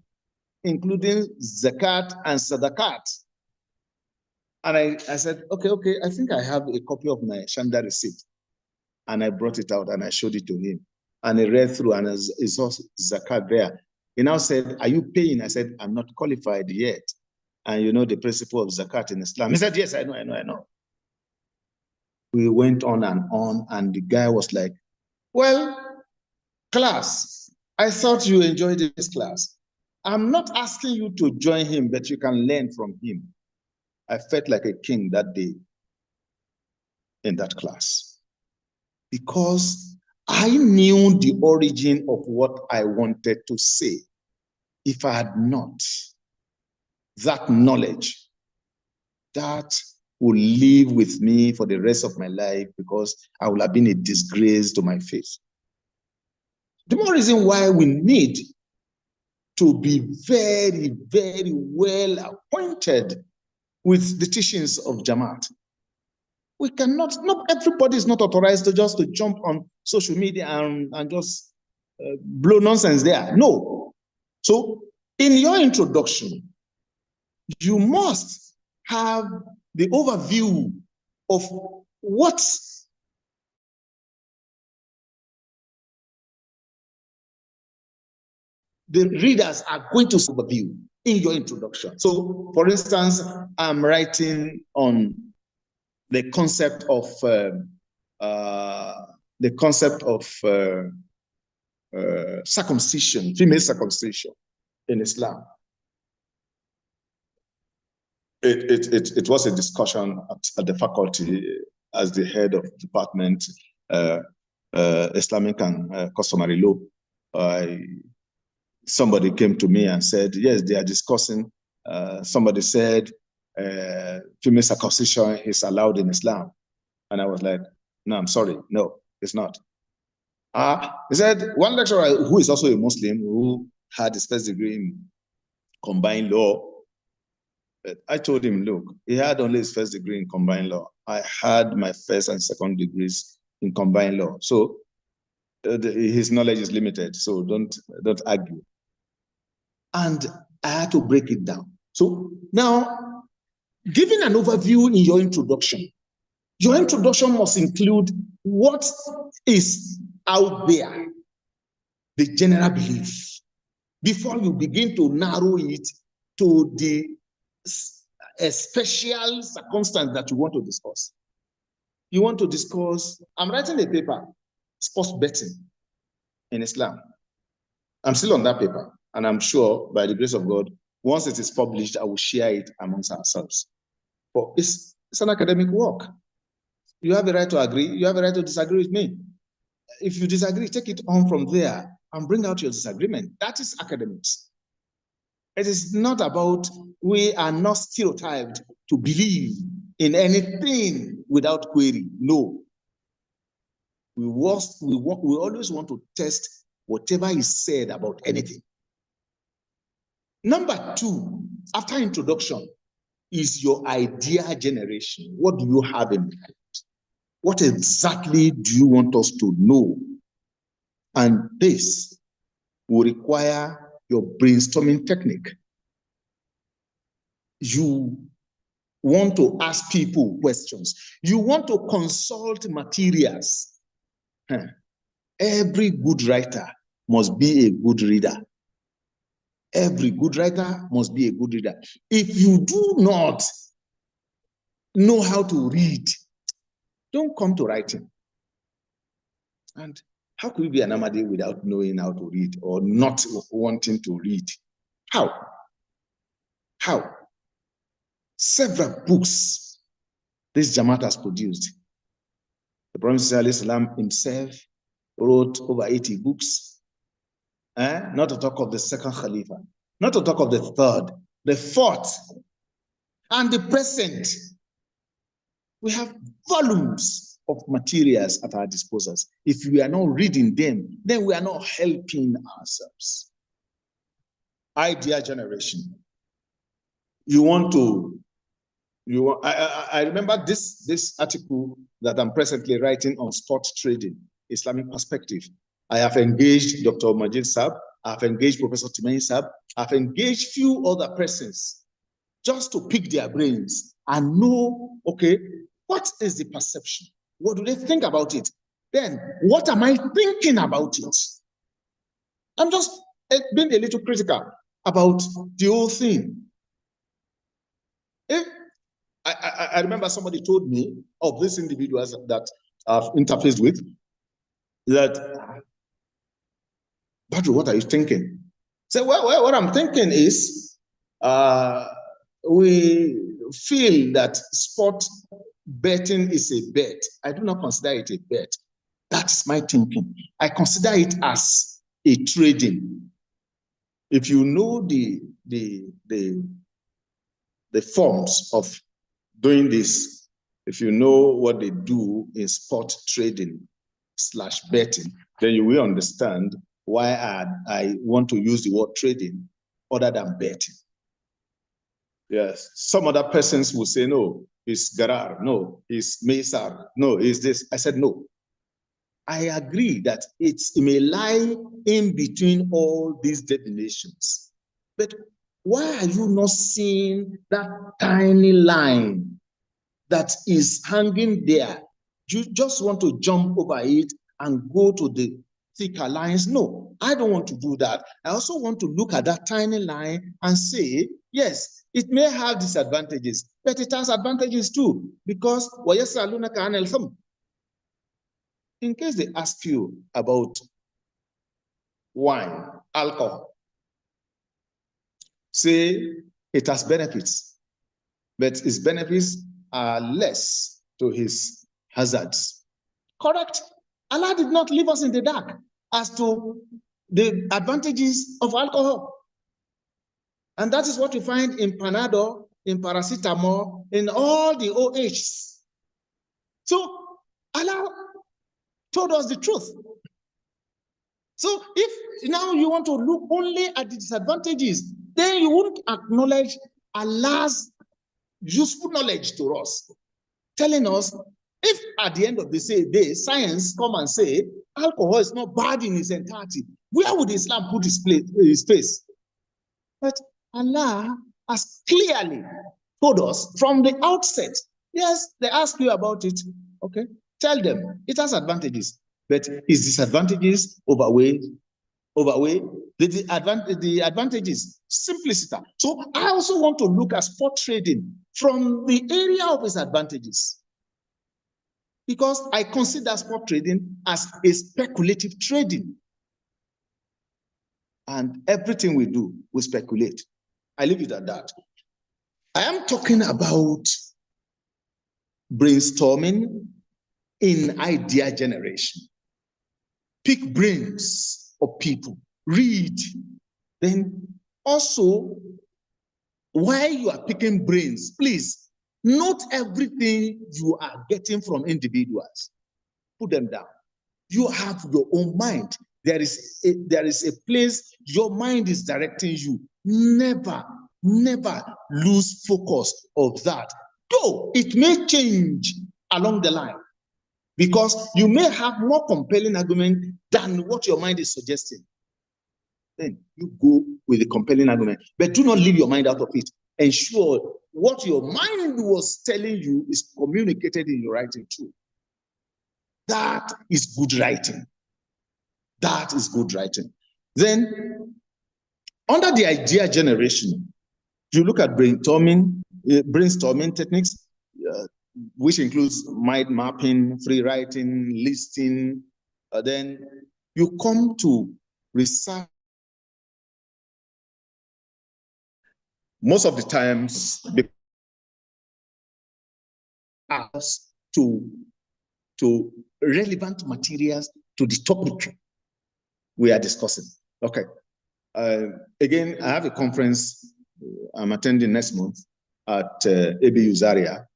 including zakat and sadakat. And I said, okay, I think I have a copy of my Shanda receipt. And I brought it out and I showed it to him. And he read through and he saw zakat there. He now said, are you paying? I said, I'm not qualified yet. And you know the principle of zakat in Islam. He said, yes, I know. We went on, and the guy was like, well, class, I thought you enjoyed this class. I'm not asking you to join him, but you can learn from him. I felt like a king that day in that class, because I knew the origin of what I wanted to say. If I had not that knowledge, that will live with me for the rest of my life, because I will have been a disgrace to my faith. The more reason why we need to be very, very well acquainted with the teachings of Jamaat. We cannot, not everybody is not authorized to just to jump on social media and just blow nonsense there. No. So in your introduction, you must have the overview of what the readers are going to overview. in your introduction. So, for instance, I'm writing on the concept of circumcision, female circumcision in Islam. It was a discussion at the faculty as the head of department, Islamic and customary law. Somebody came to me and said, yes, they are discussing. Somebody said female circumcision is allowed in Islam. And I was like, no, I'm sorry. No, it's not. He said, one lecturer who is also a Muslim, who had his first degree in combined law, I told him, look, he had only his first degree in combined law. I had my first and second degrees in combined law. So his knowledge is limited. So don't argue. And I had to break it down. So now, giving an overview in your introduction must include what is out there, the general belief, before you begin to narrow it to the special circumstance that you want to discuss. You want to discuss, I'm writing a paper, sports betting in Islam. I'm still on that paper, and I'm sure by the grace of God, once it is published, I will share it amongst ourselves. But it's an academic work. You have a right to agree, you have a right to disagree with me. If you disagree, take it on from there and bring out your disagreement. That is academics. It is not about, we are not stereotyped to believe in anything without query. No. We always want to test whatever is said about anything. Number two, after introduction, is your idea generation. What do you have in mind? What exactly do you want us to know? And this will require your brainstorming technique. You want to ask people questions. You want to consult materials. Every good writer must be a good reader. Every good writer must be a good reader. If you do not know how to read, don't come to writing. And how could you be an Ahmadi without knowing how to read or not wanting to read? How? How? Several books this Jamaat has produced. The Prophet ﷺ himself wrote over 80 books. Not to talk of the second Khalifa, not to talk of the third, the fourth, and the present. We have volumes of materials at our disposal. If we are not reading them, then we are not helping ourselves. Idea generation. I remember this article that I'm presently writing on sport trading, Islamic perspective. I have engaged Dr. Majid Saab, I've engaged Professor Timani Saab, I've engaged few other persons just to pick their brains and know, okay, what is the perception? What do they think about it? Then, what am I thinking about it? I'm just being a little critical about the whole thing. I remember somebody told me of these individuals that I've interfaced with that, Badru, what are you thinking? So, well, what I'm thinking is we feel that sport betting is a bet. I do not consider it a bet. That's my thinking. I consider it as a trading. If you know the forms of doing this, if you know what they do in sport trading / betting, then you will understand why I want to use the word trading other than betting. Yes, some other persons will say, no, it's Garar, no, it's Mesar, no, it's this. I said, no. I agree that it may lie in between all these definitions. But why are you not seeing that tiny line that is hanging there? You just want to jump over it and go to the thicker lines. No, I don't want to do that. I also want to look at that tiny line and say, yes, it may have disadvantages, but it has advantages too, because in case they ask you about wine, alcohol, say it has benefits, but its benefits are less to his hazards. Correct? Allah did not leave us in the dark as to the advantages of alcohol. And that is what we find in Panadol, in paracetamol, in all the OHs. So Allah told us the truth. So if now you want to look only at the disadvantages, then you won't acknowledge Allah's useful knowledge to us, telling us if at the end of the day science come and say alcohol is not bad in its entirety, where would Islam put his face? But Allah has clearly told us from the outset. Yes, they ask you about it. Okay, tell them it has advantages, but its disadvantages outweigh the advantages. Simplicity. So I also want to look at spot trading from the area of its advantages, because I consider spot trading as a speculative trading. And everything we do, we speculate. I leave it at that. I am talking about brainstorming in idea generation. Pick brains of people, read. Then also, while you are picking brains, please note everything you are getting from individuals. Put them down. You have your own mind. There is a place your mind is directing you. Never lose focus of that. Though it may change along the line, because you may have more compelling argument than what your mind is suggesting. Then you go with the compelling argument, but do not leave your mind out of it. Ensure what your mind was telling you is communicated in your writing too. That is good writing. That is good writing. Then, under the idea generation, you look at brainstorming techniques, which includes mind mapping, free writing, listing. Then you come to research. Most of the times, to relevant materials to the topic we are discussing. Okay. Again, I have a conference I'm attending next month at ABU Zaria.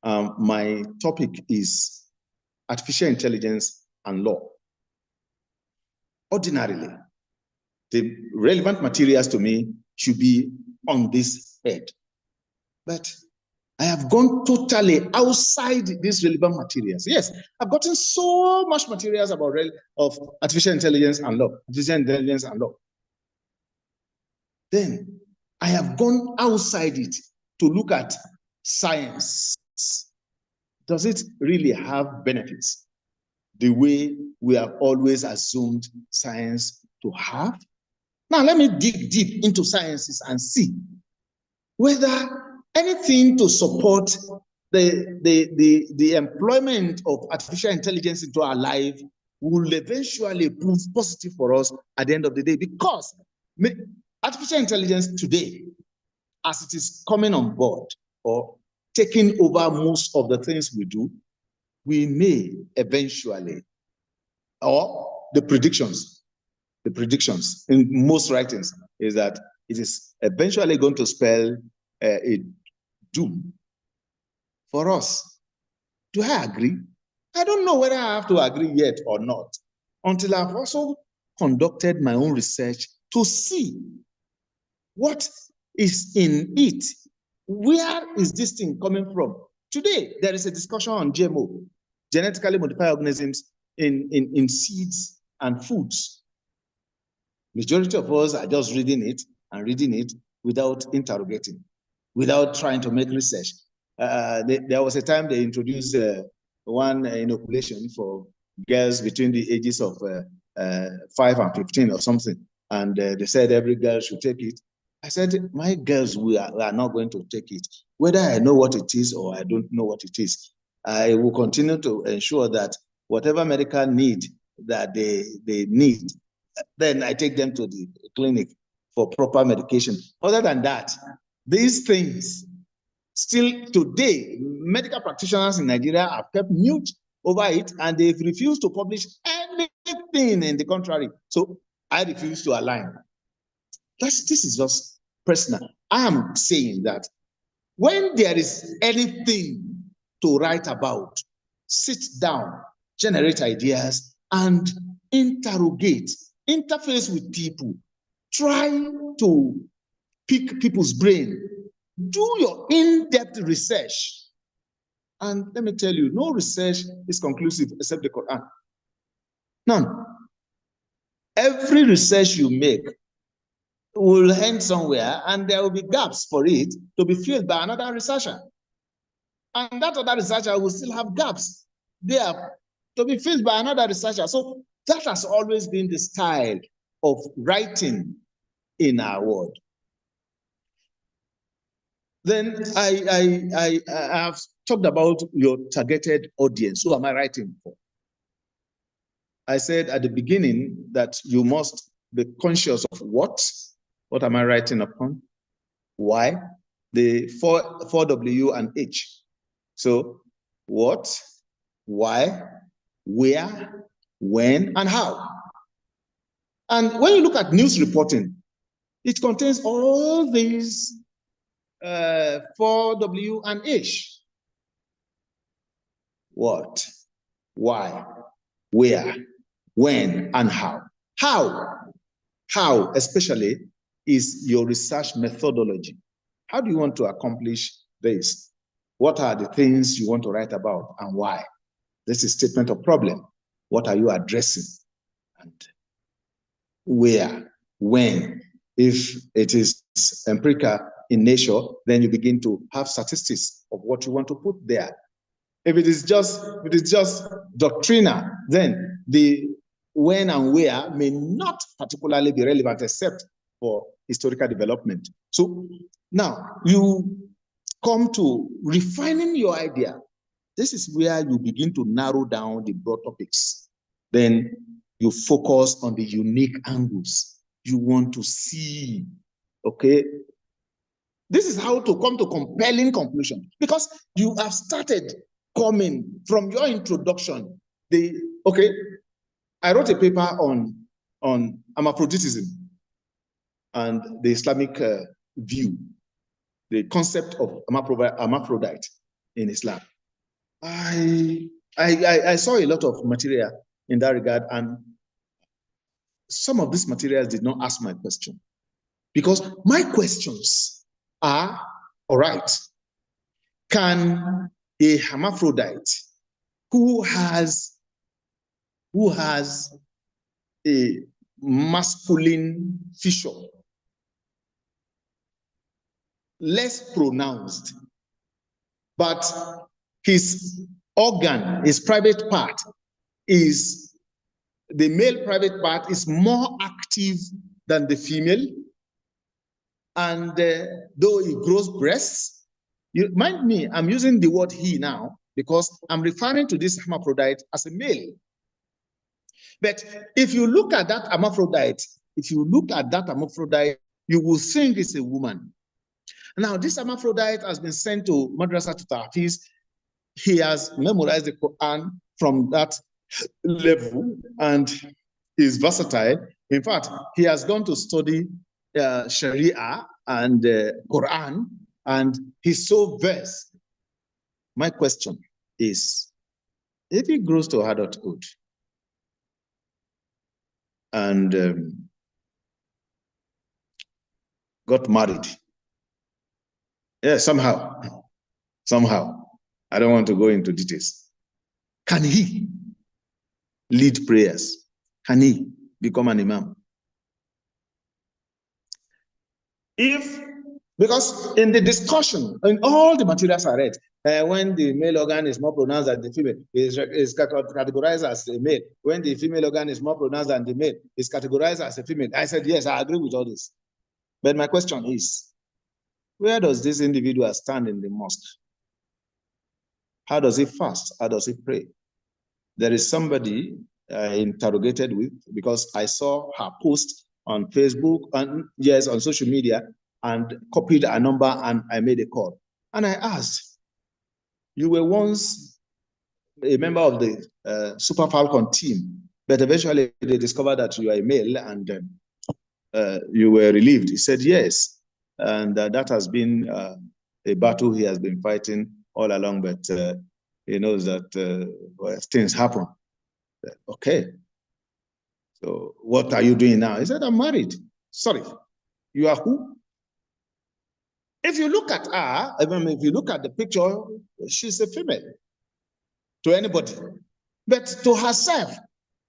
My topic is artificial intelligence and law. Ordinarily, the relevant materials to me should be on this head. But I have gone totally outside these relevant materials. Yes, I've gotten so much materials about artificial intelligence and law, Then I have gone outside it to look at science. Does it really have benefits the way we have always assumed science to have? Now let me dig deep into sciences and see whether anything to support the employment of artificial intelligence into our life will eventually prove positive for us at the end of the day. Because artificial intelligence today, as it is coming on board or taking over most of the things we do, we may eventually, or the predictions in most writings is that it is eventually going to spell a doom for us. Do I agree? I don't know whether I have to agree yet or not, until I've also conducted my own research to see what is in it. Where is this thing coming from? Today, there is a discussion on GMO, genetically modified organisms in seeds and foods. Majority of us are just reading it without interrogating, without trying to make research. There was a time they introduced one inoculation for girls between the ages of 5 and 15 or something, and they said every girl should take it. I said, my girls, we are not going to take it. Whether I know what it is or I don't know what it is, I will continue to ensure that whatever medical need that they need, then I take them to the clinic for proper medication. Other than that, these things, still today, medical practitioners in Nigeria have kept mute over it, and they've refused to publish anything in the contrary. So I refuse to align. This is just personal. I am saying that when there is anything to write about, sit down, generate ideas, and interrogate, interface with people, try to pick people's brain, do your in-depth research. And let me tell you, no research is conclusive except the Quran. None. Every research you make will end somewhere, and there will be gaps for it to be filled by another researcher. And that other researcher will still have gaps there to be filled by another researcher. So that has always been the style of writing in our world. Then I have talked about your targeted audience. Who am I writing for? I said at the beginning that you must be conscious of what am I writing upon? Why? The 4W and H. So what, why, where, when, and how. And when you look at news reporting, it contains all these 4W and H. What, why, where, when, and how. How especially is your research methodology. How do you want to accomplish this? What are the things you want to write about and why? This is statement of problem. What are you addressing? And where, when? If it is empirical in nature, then you begin to have statistics of what you want to put there. If it is just doctrinal, then the when and where may not particularly be relevant except for historical development. So now you come to refining your idea. This is where you begin to narrow down the broad topics. Then you focus on the unique angles you want to see, okay? This is how to come to compelling conclusion, because you have started coming from your introduction. I wrote a paper on hermaphroditism and the Islamic view, the concept of hermaphrodite in Islam. I saw a lot of material in that regard, and some of these materials did not ask my question, because my questions are, all right, can a hermaphrodite who has a masculine feature, less pronounced, but his organ, his private part the male private part is more active than the female, and though he grows breasts, you mind me, I'm using the word he now because I'm referring to this hermaphrodite as a male. But if you look at that hermaphrodite, you will think it's a woman. Now, this hermaphrodite has been sent to Madrasa to Tahfiz. He has memorized the Quran from that level and is versatile. In fact, he has gone to study Sharia and Quran, and he's so versed. My question is, if he grows to adulthood and got married, somehow, I don't want to go into details, can he lead prayers? Can he become an imam? If Because in the discussion, in all the materials I read, when the male organ is more pronounced than the female, is categorized as a male. When the female organ is more pronounced than the male, is categorized as a female. I said, yes, I agree with all this. But my question is, where does this individual stand in the mosque? How does he fast? How does he pray? There is somebody interrogated with, because I saw her post on Facebook and yes, on social media, and copied a number, and I made a call. And I asked, you were once a member of the Super Falcon team, but eventually they discovered that you are a male and you were relieved. He said, yes. And that has been a battle he has been fighting all along, but he knows that things happen. Okay. So what are you doing now? He said, I'm married. Sorry. You are who? If you look at her, if you look at the picture, she's a female to anybody. But to herself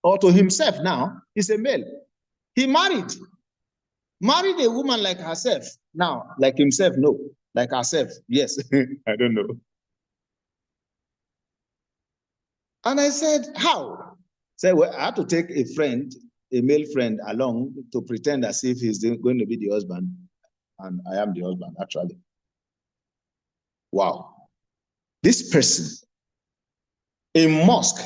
or to himself now, he's a male. He married a woman like herself. Now, like himself, no. Like herself, yes. I don't know. And I said, how? Say, well, I had to take a friend, a male friend, along to pretend as if he's going to be the husband. And I am the husband, actually. Wow. This person, in mosque,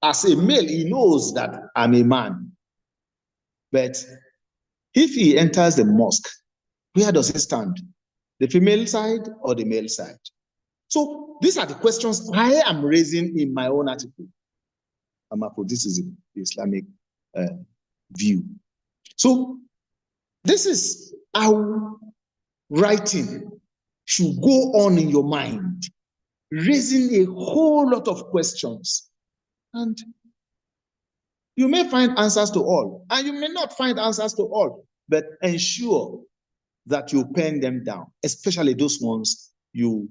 as a male, he knows that I'm a man. But if he enters the mosque, where does he stand? The female side or the male side? So these are the questions I am raising in my own article. Hermaphroditism, the Islamic view. So this is how writing should go on in your mind, raising a whole lot of questions. And you may find answers to all, and you may not find answers to all, but ensure that you pen them down, especially those ones you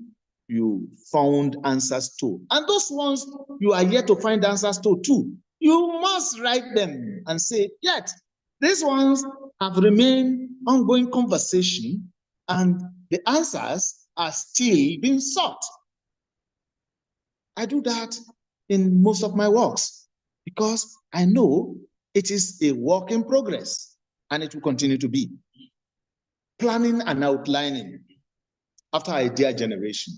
found answers to. And those ones you are yet to find answers to too. You must write them and say, yet, these ones have remained ongoing conversation, and the answers are still being sought. I do that in most of my works because I know it is a work in progress and it will continue to be. Planning and outlining. After idea generation,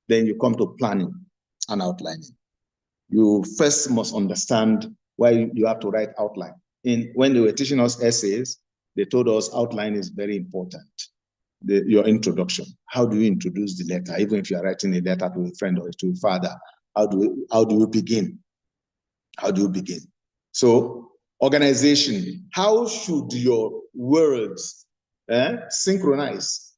then you come to planning and outlining. You first must understand why you have to write outline. When they were teaching us essays, they told us outline is very important. Your introduction. How do you introduce the letter? Even if you are writing a letter to a friend or to a father, how do you begin? How do you begin? So organization. How should your words synchronize?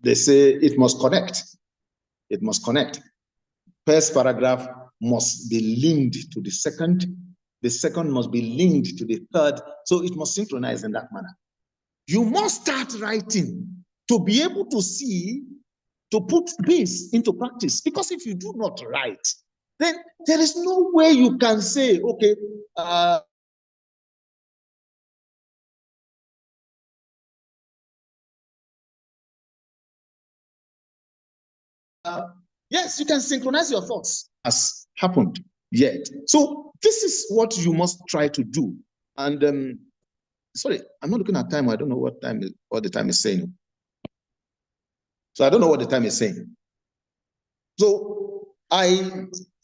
They say it must connect. It must connect. First paragraph must be linked to the second. The second must be linked to the third. So it must synchronize in that manner. You must start writing to be able to see, to put this into practice. Because if you do not write, then there is no way you can say, okay, yes, you can synchronize your thoughts as happened yet. So this is what you must try to do. And sorry, I'm not looking at time. I don't know what the time is saying. So I don't know what the time is saying. So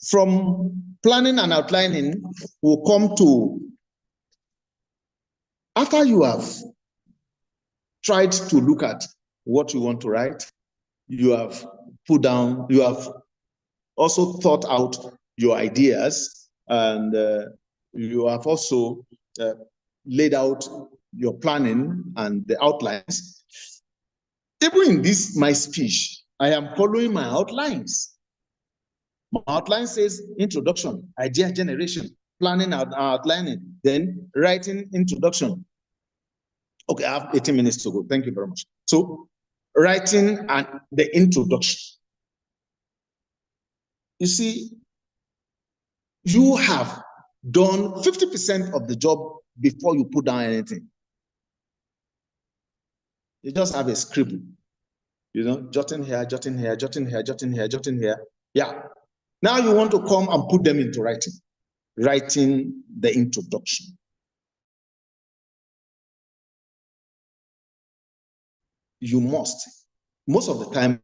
from planning and outlining, will come to, after you have tried to look at what you want to write, you have put down, you have also thought out your ideas, and you have also laid out your planning and the outlines. Even in this, my speech, I am following my outlines. My outline says introduction, idea generation, planning and outlining, then writing introduction. Okay, I have 18 minutes to go. Thank you very much. So writing and the introduction. You see, you have done 50% of the job before you put down anything. You just have a scribble, jotting here, jotting here, jotting here, jotting here, jotting here. Yeah. Now you want to come and put them into writing the introduction. You must. Most of the time,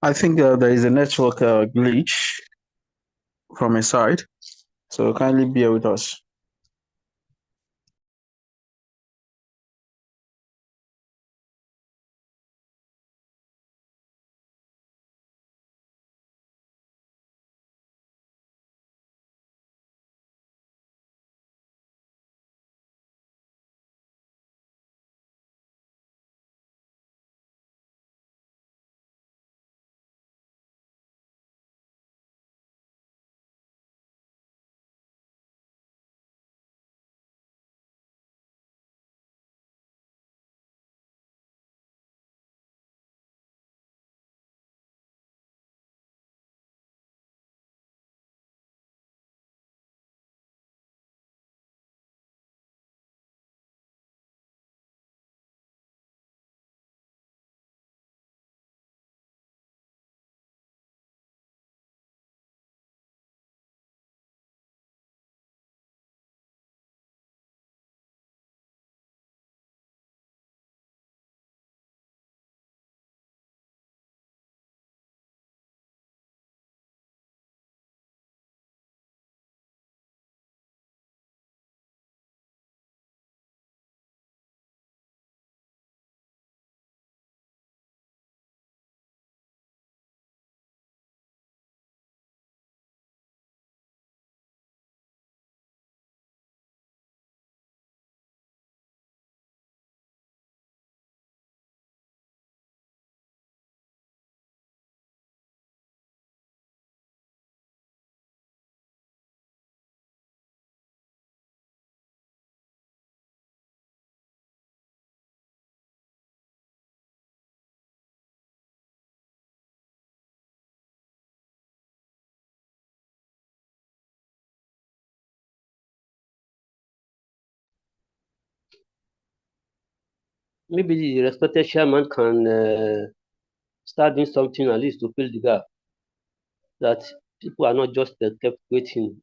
I think there is a network glitch from my side, so kindly bear with us. Maybe the respected chairman can start doing something at least to fill the gap, that people are not just kept waiting.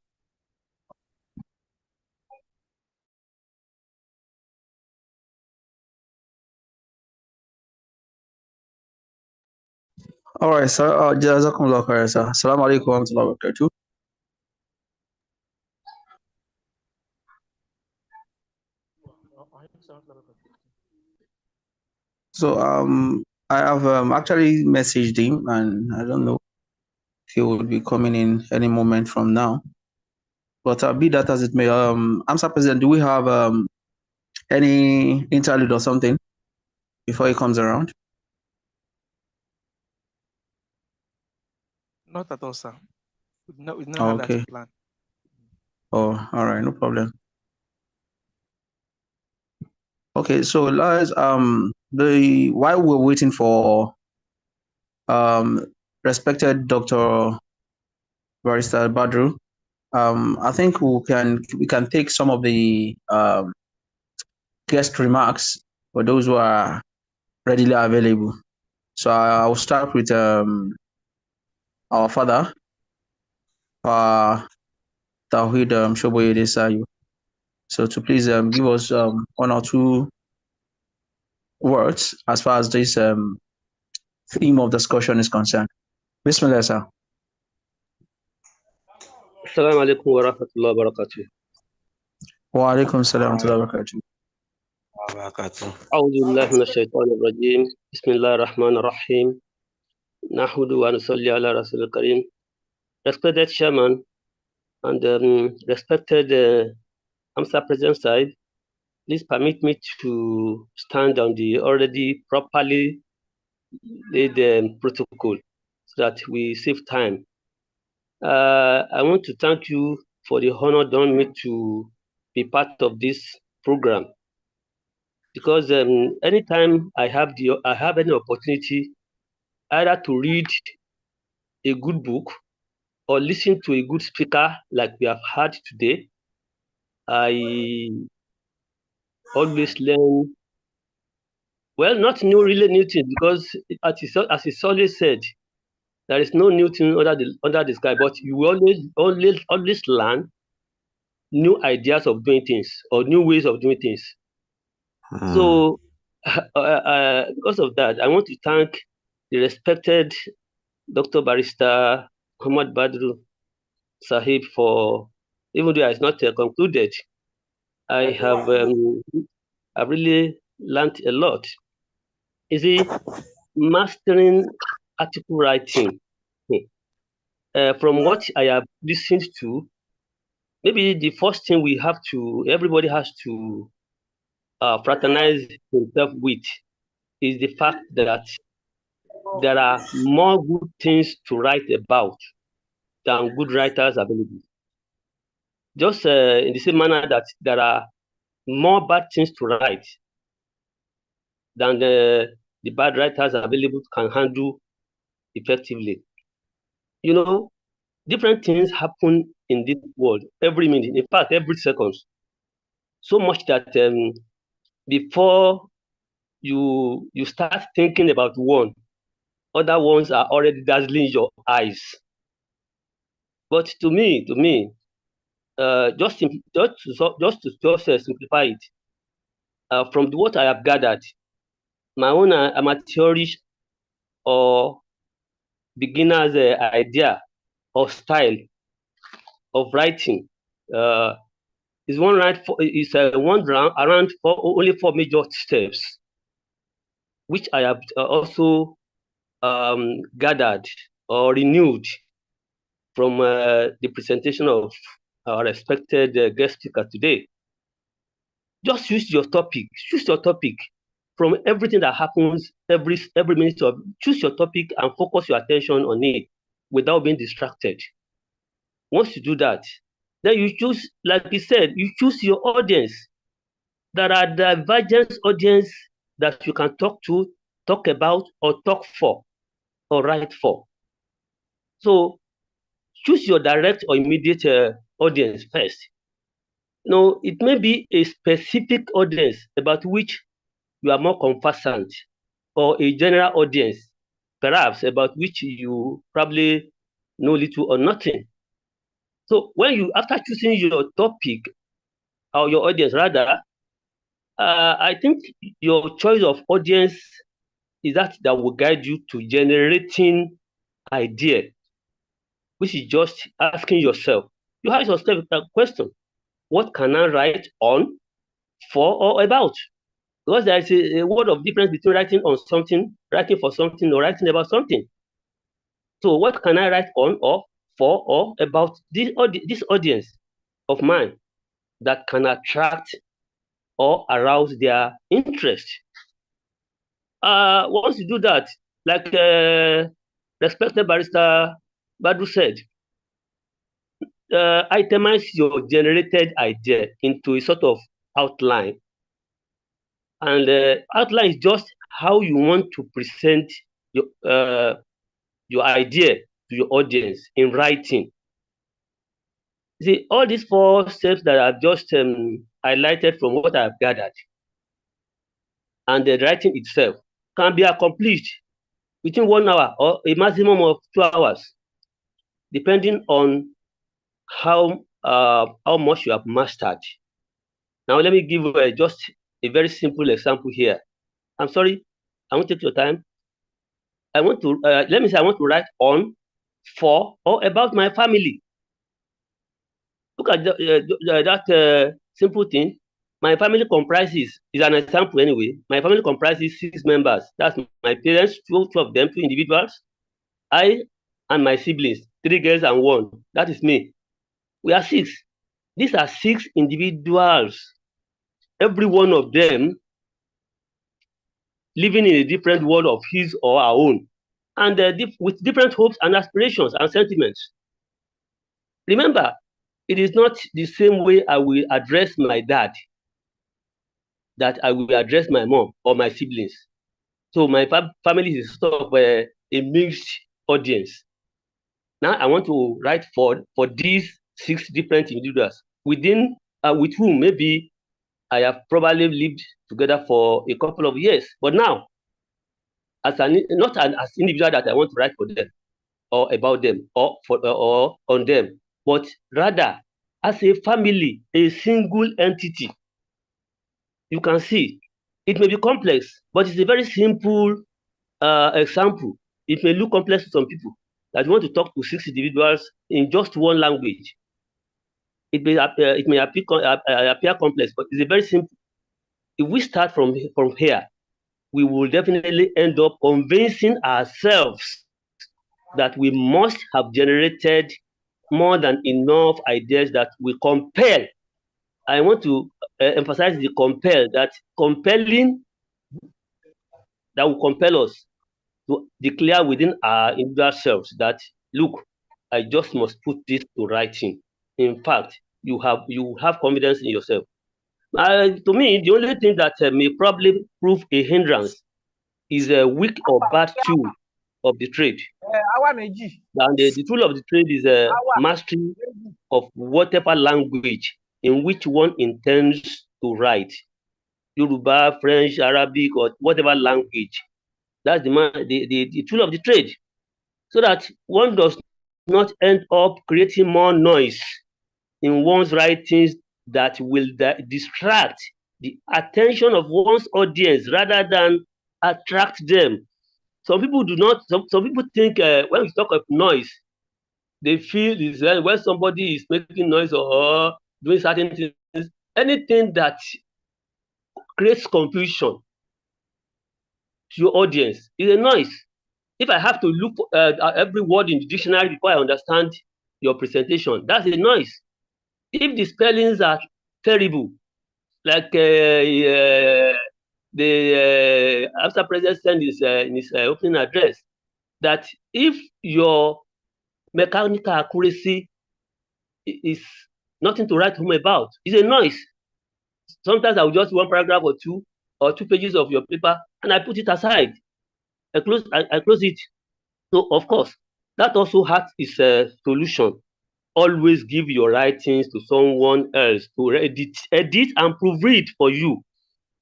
All right, sir. Jazakumullah khair, sir. Assalamu alaikum wa rahmatullahi wa barakatuh. So I have actually messaged him, and I don't know if he will be coming in any moment from now. But be that as it may, AMSA President, do we have any interlude or something before he comes around? Not at all, sir. We don't Oh, have that okay. plan. Oh, all right, no problem. Okay, so let's while we're waiting for respected Dr. Barrister Badru, I think we can take some of the guest remarks for those who are readily available. So I'll start with our father, Tawhid Shoboye Desayu. So to please give us one or two words as far as this theme of discussion is concerned. Bismillah, sir. Assalamu alaikum wa rahmatullahi wa barakatuh. Wa alaikum salam wa rahmatullahi wa barakatuh. أعوذ بالله من الشيطان الرجيم بسم الله الرحمن الرحيم نحمد ونصلي على رسول الكريم. Respected Chairman and respected AMSA President side, please permit me to stand on the already properly laid protocol so that we save time. I want to thank you for the honor done me to be part of this program, because anytime I have any opportunity either to read a good book or listen to a good speaker like we have had today, I always learn, well, not really new things, because as it's always said, there is no new thing under the sky, but you always learn new ideas of doing things or new ways of doing things. So because of that, I want to thank the respected Dr. Barrister Muhammad Badru Sahib for, even though it's not concluded, I've really learned a lot. You see, mastering article writing, from what I have listened to, maybe the first thing everybody has to fraternize himself with is the fact that there are more good things to write about than good writers available. Just in the same manner that there are more bad things to write than the bad writers available can handle effectively. You know, different things happen in this world every minute, in fact, every second. So much that before you start thinking about one, other ones are already dazzling your eyes. But to me, just to simplify it, from what I have gathered, my own amateurish or beginner's idea or style of writing is one around only four major steps, which I have also gathered or renewed from the presentation of our respected guest speaker today. Just choose your topic. Choose your topic from everything that happens every minute. Choose your topic and focus your attention on it without being distracted. Once you do that, then you choose, like you said, you choose your audience. There are divergent audience that you can talk about, or talk for, or write for. So choose your direct or immediate audience first. It may be a specific audience about which you are more conversant, or a general audience, perhaps, about which you probably know little or nothing. So after choosing your topic, or your audience rather, I think your choice of audience is that will guide you to generating idea, which is just asking yourself. You ask yourself a question: what can I write on, for, or about? Because there is a word of difference between writing on something, writing for something, or writing about something. So what can I write on, or for, or about this audience of mine that can attract or arouse their interest? Once you do that, like respected barrister Badu said, itemize your generated idea into a sort of outline. And outline is just how you want to present your idea to your audience in writing. See, all these four steps that I've just highlighted from what I've gathered, and the writing itself can be accomplished within 1 hour or a maximum of 2 hours, depending on how much you have mastered. Now, let me give just a very simple example here. I'm sorry, I won't take your time. I want to write on, for, or about my family. Look at that simple thing. My family comprises, is an example anyway. My family comprises 6 members. That's my parents, two of them, 2 individuals. I and my siblings, 3 girls and 1. That is me. We are 6. These are 6 individuals. Every one of them living in a different world of his or our own, and with different hopes and aspirations and sentiments. Remember, it is not the same way I will address my dad that I will address my mom or my siblings. So my family is sort of a mixed audience. Now I want to write for these 6 different individuals with whom maybe I have probably lived together for a couple of years. But now, as individual that I want to write for them or about them or on them, but rather as a family, a single entity. You can see it may be complex, but it's a very simple example. It may look complex to some people that you want to talk to 6 individuals in just one language. It may appear complex, but it's a very simple. If we start from here, we will definitely end up convincing ourselves that we must have generated more than enough ideas that will compel. I want to emphasize the compel, that compelling, that will compel us to declare within our individual selves that, look, I just must put this to writing. In fact, you have confidence in yourself. To me, the only thing that may probably prove a hindrance is a weak or bad tool of the trade. And the tool of the trade is a mastery of whatever language in which one intends to write. Yoruba, French, Arabic, or whatever language. That's the tool of the trade. So that one does not end up creating more noise in one's writings that will distract the attention of one's audience rather than attract them. Some people think when we talk of noise, they feel is when somebody is making noise or doing certain things, anything that creates confusion to your audience is a noise. If I have to look at every word in the dictionary before I understand your presentation, that's a noise. If the spellings are terrible, like the AMSA president said in his opening address, that if your mechanical accuracy is nothing to write home about, it's a noise. Sometimes I will just 1 paragraph or 2 pages of your paper and I put it aside. I close it. So of course, that also has its solution. Always give your writings to someone else to edit and proofread for you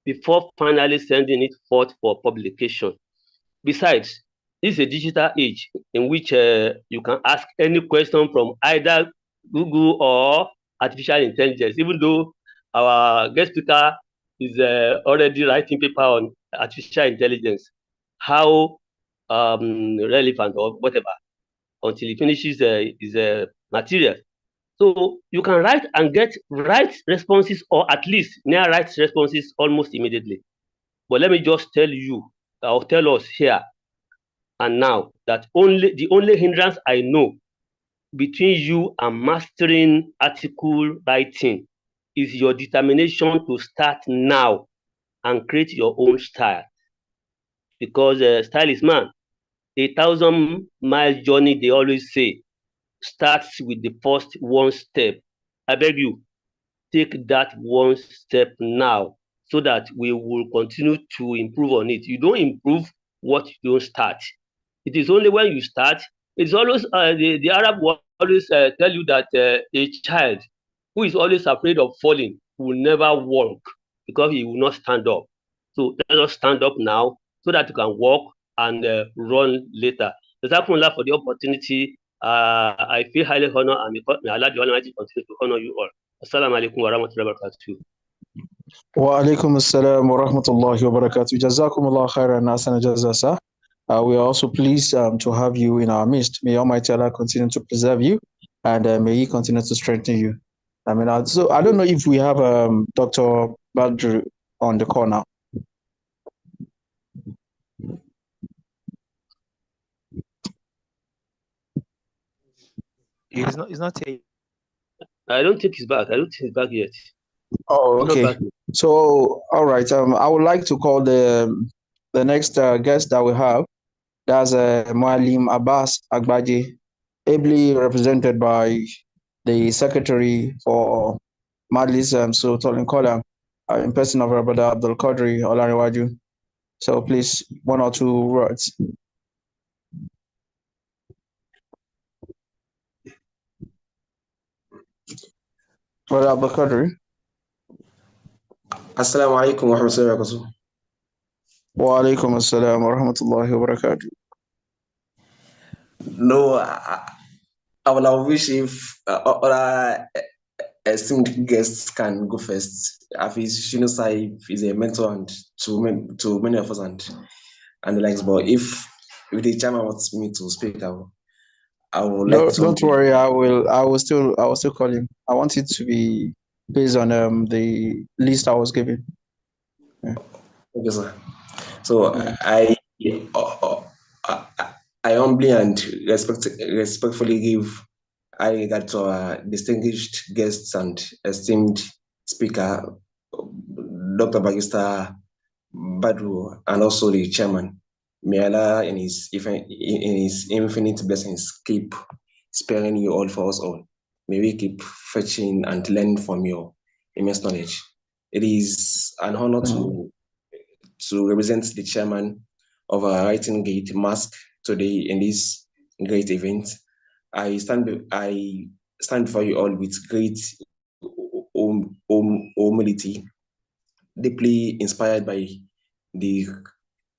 before finally sending it forth for publication. Besides, this is a digital age in which you can ask any question from either Google or artificial intelligence, even though our guest speaker is already writing paper on artificial intelligence, how relevant or whatever, until he finishes his material. So you can write and get right responses, or at least near right responses almost immediately. But let me just tell you, or tell us here and now, that the only hindrance I know between you and mastering article writing is your determination to start now and create your own style. Because style is man. 1,000-mile journey, they always say, starts with the first 1 step. I beg you, take that 1 step now so that we will continue to improve on it. You don't improve what you don't start. It is only when you start. It's always the Arab will always tell you that a child who is always afraid of falling will never walk because he will not stand up. So let us stand up now so that you can walk and run later. Jazakumullah for the opportunity. I feel highly honored, and may Allah the Almighty continue to honor you all. Assalamu alaikum wa rahmatullahi wa barakatuh. Wa alaikum assalam wa rahmatullahi wa barakatuh. Jazakumullah khairan, Hassan Jazasa. We are also pleased to have you in our midst. May Almighty Allah continue to preserve you, and may He continue to strengthen you. So I don't know if we have Dr. Badru on the call now. It's not here. I don't think he's back. I don't think he's back yet. Oh, He's not okay. back yet. So, all right. I would like to call the next guest that we have. That's Mualim Abbas Agbaje, ably represented by the Secretary for Madlis Sultan Kolam, in person of our brother Abdul Qadri Olariwaju. So please, 1 or 2 words. Brother Abdul Qadri. Assalamu alaikum wa rahmatullahi wa barakatuh. Wa alaikum assalam wa rahmatullahi wa barakatuh. No, I will wish if other esteemed guests can go first. Hafiz Shino Saib is a mentor and to many of us and the likes. But if the chairman wants me to speak, I would like to. Don't worry. I will still call him. I want it to be based on the list I was given. Yeah. Okay, sir. So I humbly and respectfully give high regard to our distinguished guests and esteemed speaker, Dr. Bagista Badru, and also the chairman. May Allah in his infinite blessings keep sparing you all for us all. May we keep fetching and learning from your immense knowledge. It is an honor to represent the chairman of our Writing Gate Mask today in this great event. I stand before you all with great humility, deeply inspired by the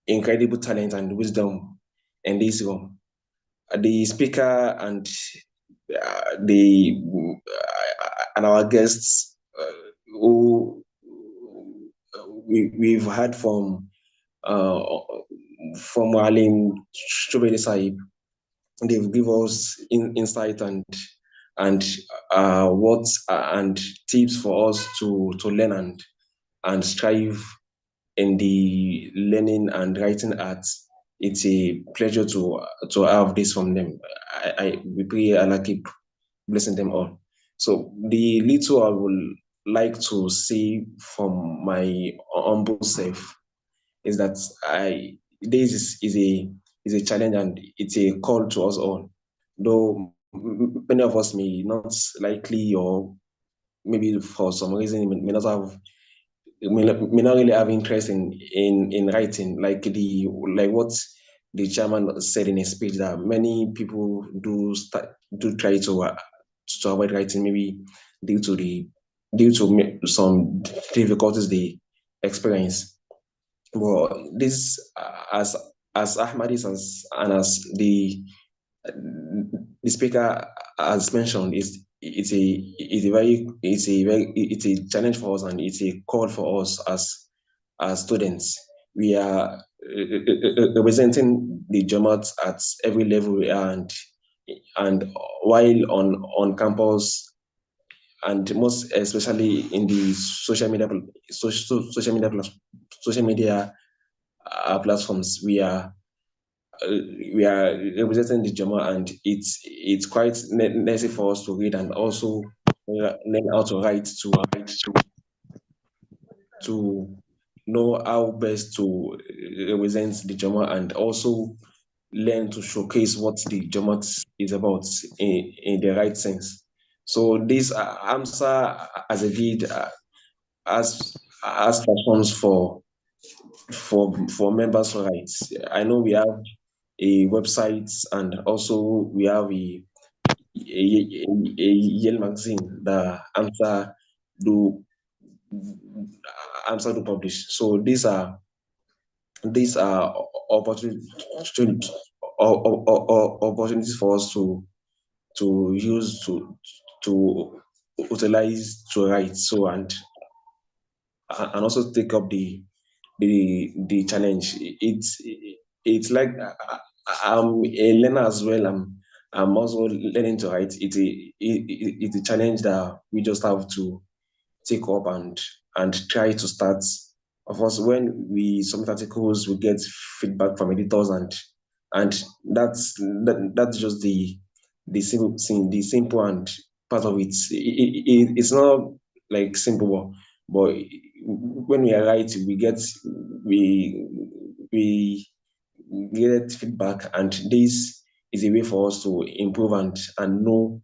incredible talent and wisdom in this room. The speaker and our guests who we've heard from Alim Shubeli Saib. They've given us insight and what and tips for us to learn and strive in the learning and writing arts. It's a pleasure to have this from them. We pray Allah keep blessing them all. So the little I would like to say from my humble self is that this is a challenge and it's a call to us all. Though many of us may not likely or maybe for some reason may not really have interest in writing, like what the chairman said in his speech, that many people do try to avoid writing, maybe due to some difficulties they experience. Well, this as Ahmadis and as the speaker has mentioned, it's a challenge for us and it's a call for us as students. We are representing the Jamaat at every level we are, and while on campus, and most especially in the social media platforms, we are representing the Jama, and it's quite necessary for us to read and also learn how to write to know how best to represent the Jama, and also learn to showcase what the Jama is about in the right sense. So this AMSA as a lead as platforms for members' rights. I know we have a website and also we have a Yale magazine that do AMSA do publish. So these are opportunities for us to use to utilize to write. So and also take up the challenge. it's like I'm a learner as well. I'm also learning to write. It's a challenge that we just have to take up and try to start. Of course, when we submit articles, we get feedback from editors, and that's just the simple thing, the simple and part of it. It's not like simple, but when we are right, we we get feedback, and this is a way for us to improve and know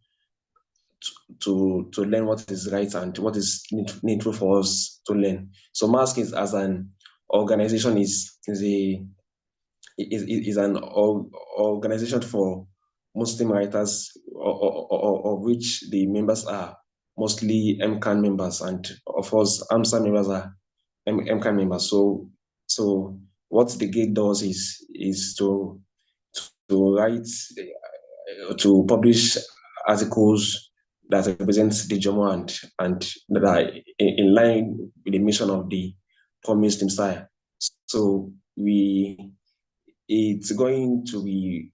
to learn what is right and what is needful for us to learn. So Mask is as an organization is an organization for Muslim writers, of which the members are mostly MCAN members, and of course AMSA members are MCAN members. So what the gate does is to write, to publish articles that represent the Jomo and that are in line with the mission of the promised Messiah. So it's going to be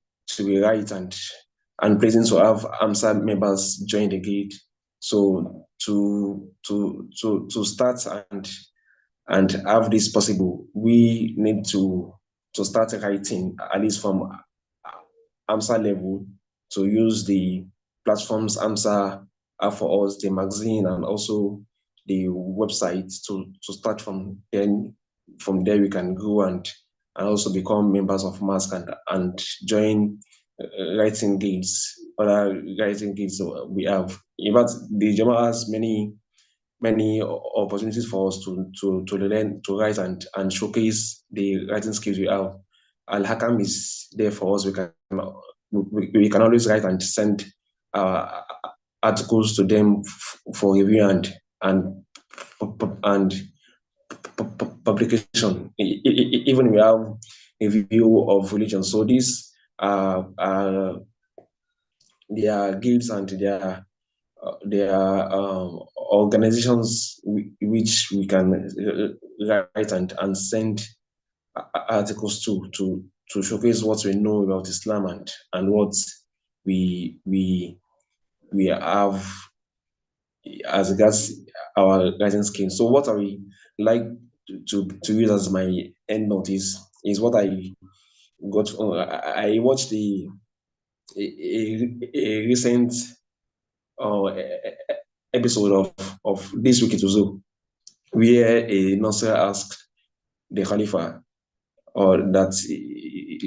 right and pleasant to have AMSA members join the guild. So to start and have this possible, we need to start writing at least from AMSA level, to use the platforms AMSA have for us, the magazine and also the website to start from. Then from there we can go and also become members of Mask and join writing guilds, other writing guilds we have. In fact, the Jama has many opportunities for us to learn to write and showcase the writing skills we have. Al Hakam is there for us. We can always write and send articles to them for review and publication. Even we have a review of religion. So these they are guilds and they are organizations which we can write and send articles to showcase what we know about Islam and what we have as regards our writing skill. So what I would like to use as my end note is what I got. I watched a recent episode of This Week It Was So, where a Nasser asked the Khalifa or that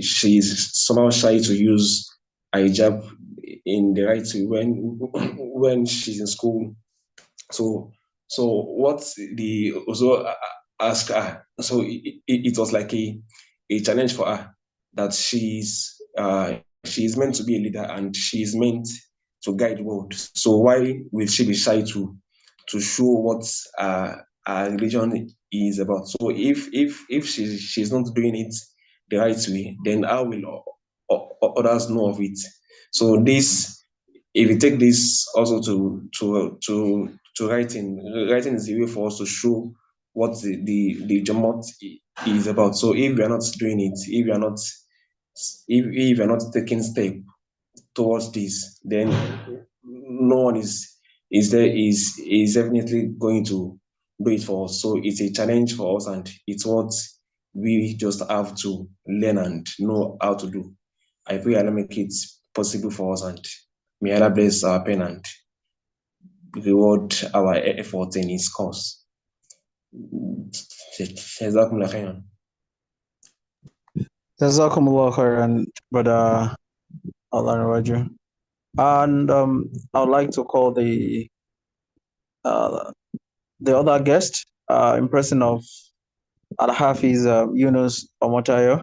she's somehow shy to use hijab in the right way when she's in school. So what the also asked her, so it was like a challenge for her, that she's meant to be a leader and she's meant to guide the world. So why will she be shy to show what our religion is about? So if she's not doing it the right way, then how will others know of it? So this, if you take this also to writing is a way for us to show what the Jamaat is about. So if we are not doing it, if we are not taking step towards this, then no one is definitely going to do it for us. So it's a challenge for us, and it's what we just have to learn and know how to do. I pray Allah make it possible for us, and may Allah bless our pen and reward our effort in His cause. Jazakumullah khairan. Jazakumullah khairan, brother Allah Raju. And I would like to call the other guest in person of Al Hafiz Yunus Omotayo.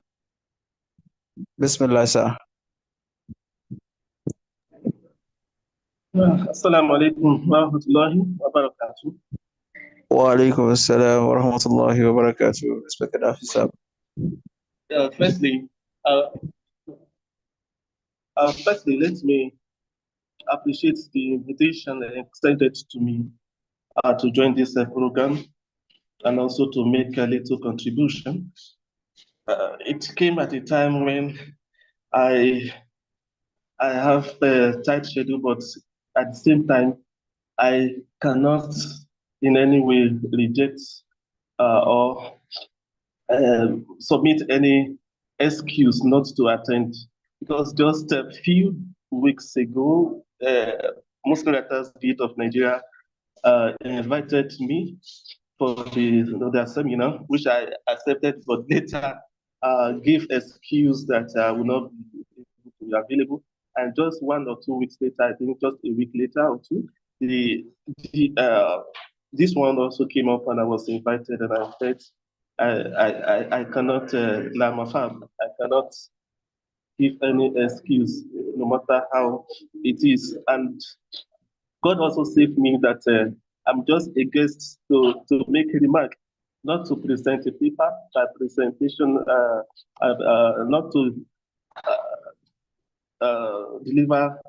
Bismillah, sir. Assalamu alaikum wa rahmatullahi wa barakatuh. Wa alaikum assalam wa rahmatullahi wa barakatuh. Respected Hafiz, sir. Firstly, let me appreciate the invitation extended to me to join this program and also to make a little contribution. it came at a time when I I have a tight schedule, but at the same time, I cannot in any way reject or submit any excuse not to attend. Because just a few weeks ago, Muslim Writers Guild of Nigeria invited me for their seminar, which I accepted, but later gave excuse that I will not be able to be available. And just 1 or 2 weeks later, I think just a week later or two, the this one also came up and I was invited, and I said I cannot I cannot give any excuse, no matter how it is. And God also saved me that I'm just a guest to make a remark, not to present a paper, by presentation, not to deliver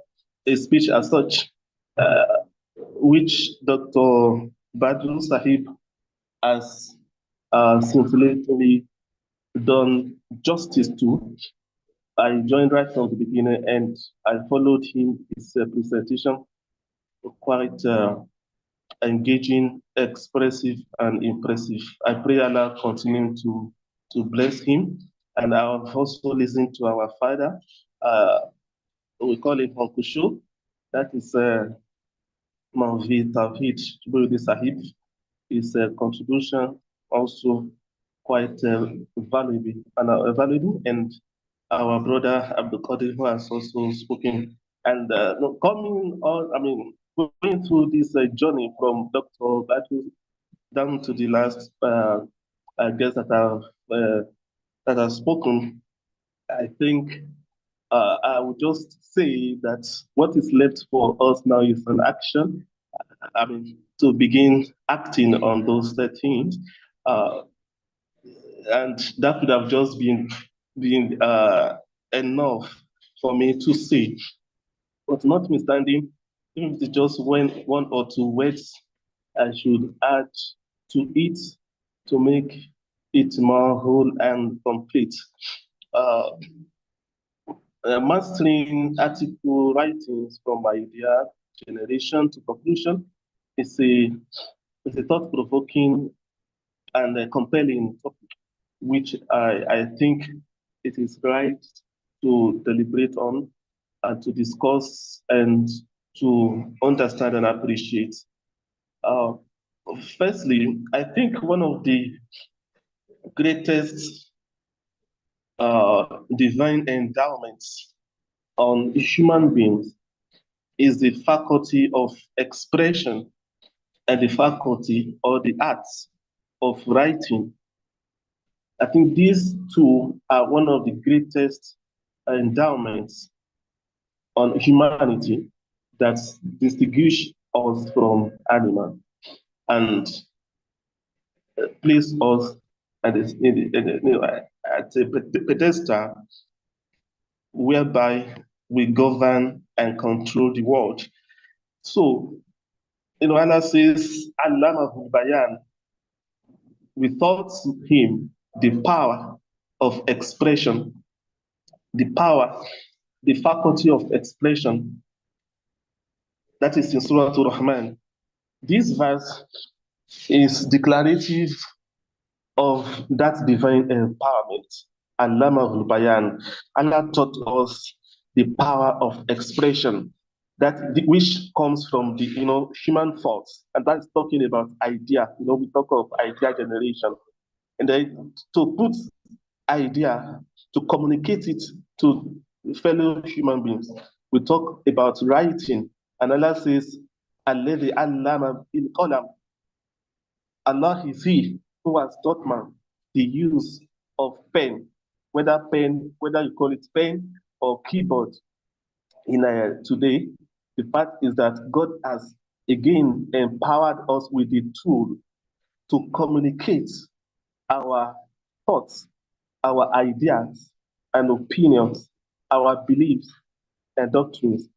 a speech as such, which Dr. Badru Sahib has scintillatingly done justice to. I joined right from the beginning and I followed him, his presentation, quite engaging, expressive, and impressive. I pray Allah continue to bless him. And I have also listened to our father. We call him Uncle Shu. That is Manvi Tawhid Jibril Sahib. His contribution also quite valuable. And our brother Abdul Qadir, who has also spoken. And coming on, going through this journey from Dr. Batu down to the last guest that have spoken, I think I would just say that what is left for us now is an action. To begin acting on those things, and that would have just been enough for me to say. But notwithstanding, even if it's just one or two words I should add to it to make it more whole and complete. Uh, Mastering article writings from idea generation to conclusion is a thought-provoking and a compelling topic, which I think it is right to deliberate on and to discuss and to understand and appreciate. Uh, Firstly, I think one of the greatest divine endowments on human beings is the faculty of expression and the faculty or the arts of writing. I think these two are one of the greatest endowments on humanity that distinguish us from animals and place us at a pedestal whereby we govern and control the world. So, Allah says, Allah Bayan, we taught him the power of expression, the power, the faculty of expression. That is in Surah Al-Rahman. This verse is declarative of that divine empowerment. Allah Bayan. Allah taught us the power of expression, which comes from the human thoughts, and that's talking about idea. We talk of idea generation, and then to put idea, to communicate it to fellow human beings, we talk about writing. And Allah says, "Alladhi allama bil qalam." Allah is He who has taught man the use of pen, whether you call it pen or keyboard. In today, the fact is that God has again empowered us with the tool to communicate our thoughts, our ideas and opinions, our beliefs and doctrines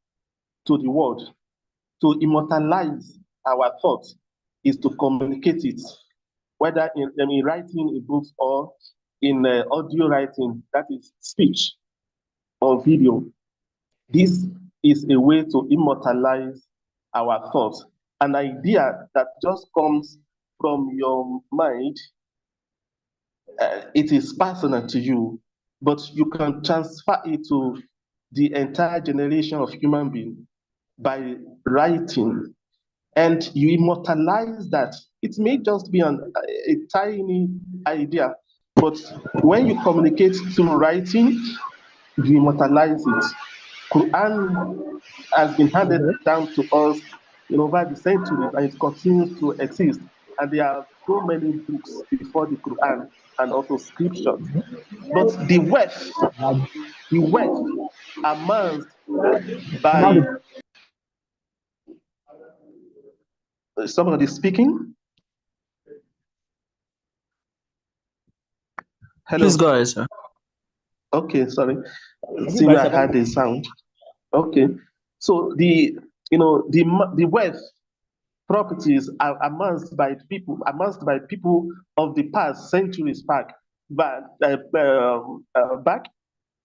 to the world. To immortalize our thoughts is to communicate it, whether in writing in books or in audio writing, that is speech or video. This is a way to immortalize our thoughts. An idea that just comes from your mind, it is personal to you, but you can transfer it to the entire generation of human beings by writing, and you immortalize that. It may just be a tiny idea, but when you communicate through writing, you immortalize it. Quran has been handed down to us, over the centuries, and it continues to exist. And there are so many books before the Quran and also scriptures. But the wealth amassed by somebody speaking. Hello. Please go ahead, sir. Okay, sorry. See, I had a sound. Okay. So the wealth properties are amassed by people of the past, centuries back, but back,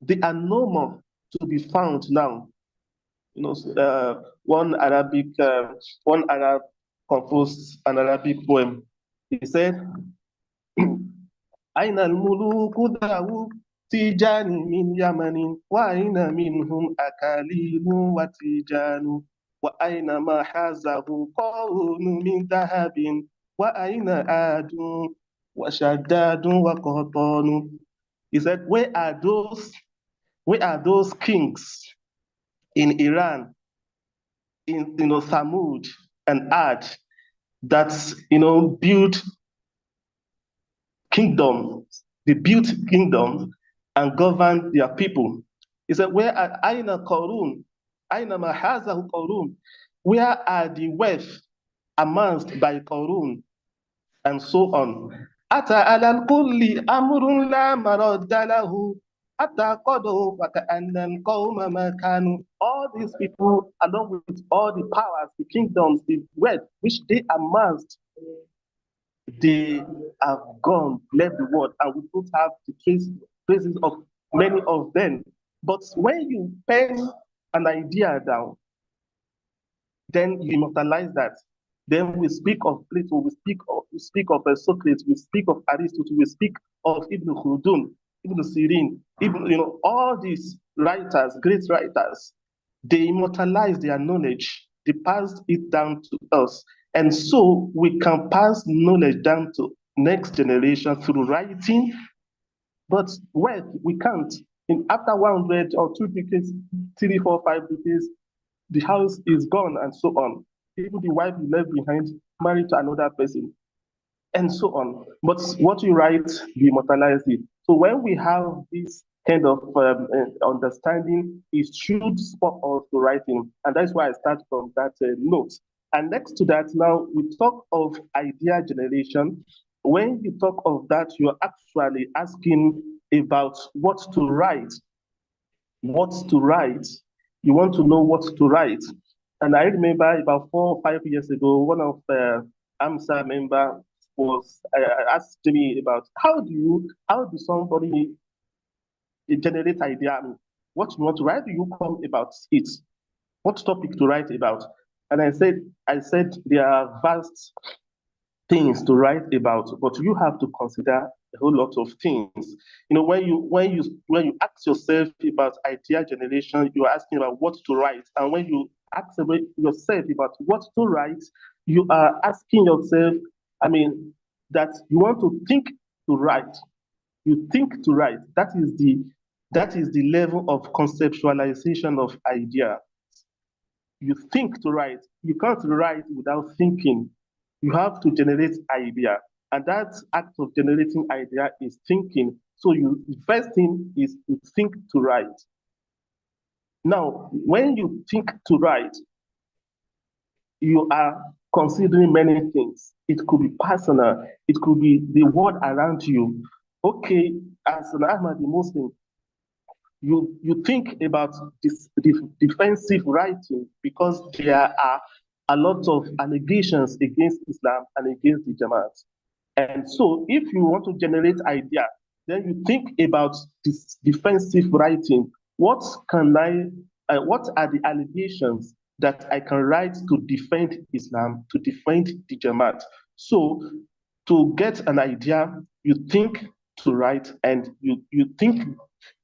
they are no more to be found now. One Arab composed an Arabic poem. He said, أين الملوك ذو تيجان من يمن وأين منهم أكاليل وتيجان وأين ما حازه قارون من ذهب وأين عاد وشداد وقطان. He said, where are those kings in Iran, in Thamud and Ad, that built kingdoms, they built kingdoms and governed their people. He said, where are Aina Qarun? Aina Mahazahu Qarun? Where are the wealth amassed by Qarun? And so on. Ata alal kulli amrun la maradda lahu. Ata qadahu faka'anna al-qawma ma kanu. All these people, along with all the powers, the kingdoms, the wealth which they amassed, they have gone, left the world, and we don't have the traces of many of them. But when you pen an idea down, then you immortalize that. Then we speak of Plato, we speak of Socrates, we speak of Aristotle, we speak of Ibn Khaldun, Ibn Sirin, all these writers, great writers, they immortalize their knowledge, they passed it down to us. And so we can pass knowledge down to next generation through writing, but wealth, we can't. After 100 or 2 decades, 3, 4, 5 decades, the house is gone and so on. Even the wife you left behind, married to another person, and so on. But what you write, you immortalize it. So when we have this kind of understanding, it should spur us to writing. And that's why I start from that note. And next to that, now we talk of idea generation. When you talk of that, you're actually asking about what to write. What to write. You want to know what to write. And I remember about 4 or 5 years ago, one of the AMSA member was asked me about how do somebody generate idea? What you want to write? Do you come about it? What topic to write about? And I said there are vast things to write about, but you have to consider a whole lot of things. When you ask yourself about idea generation, you're asking about what to write. And when you ask yourself about what to write, you are asking yourself, that you want to think to write. You think to write. That is the level of conceptualization of idea. You think to write. You can't write without thinking. You have to generate idea. And that act of generating idea is thinking. So the first thing is to think to write. Now, when you think to write, you are considering many things. It could be personal. It could be the world around you. Okay, as an Ahmadi Muslim, you think about this defensive writing because there are a lot of allegations against Islam and against the Jamaat. And so if you want to generate idea, then you think about this defensive writing. What can what are the allegations that I can write to defend Islam, to defend the Jamaat? So to get an idea, you think to write, and you think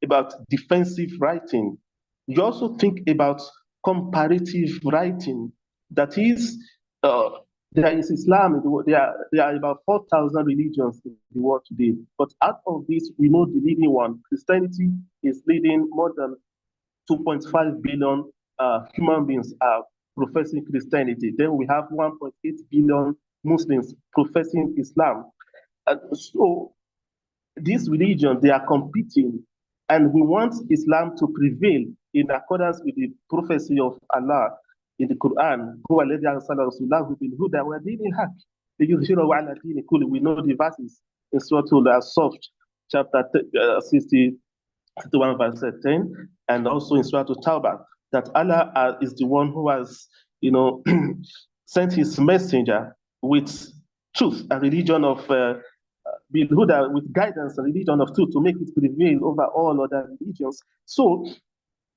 about defensive writing. You also think about comparative writing. That is, there is Islam in the world. There are about 4,000 religions in the world today. But out of this, we know the leading one. Christianity is leading. More than 2.5 billion human beings are professing Christianity. Then we have 1.8 billion Muslims professing Islam. And so these religions, they are competing, and we want Islam to prevail in accordance with the prophecy of Allah in the Quran. "Huwa alladhi arsala rasulahu bil huda wa dinil haq liyudhhirahu ala dini kulli." We know the verses in Surah Al-Asaf, chapter 60, 61 verse 10, and also in Surah Tawbah, that Allah is the one who has, sent his messenger with truth, a religion of Bilhuda, with guidance, a religion of truth, to make it prevail over all other religions. So,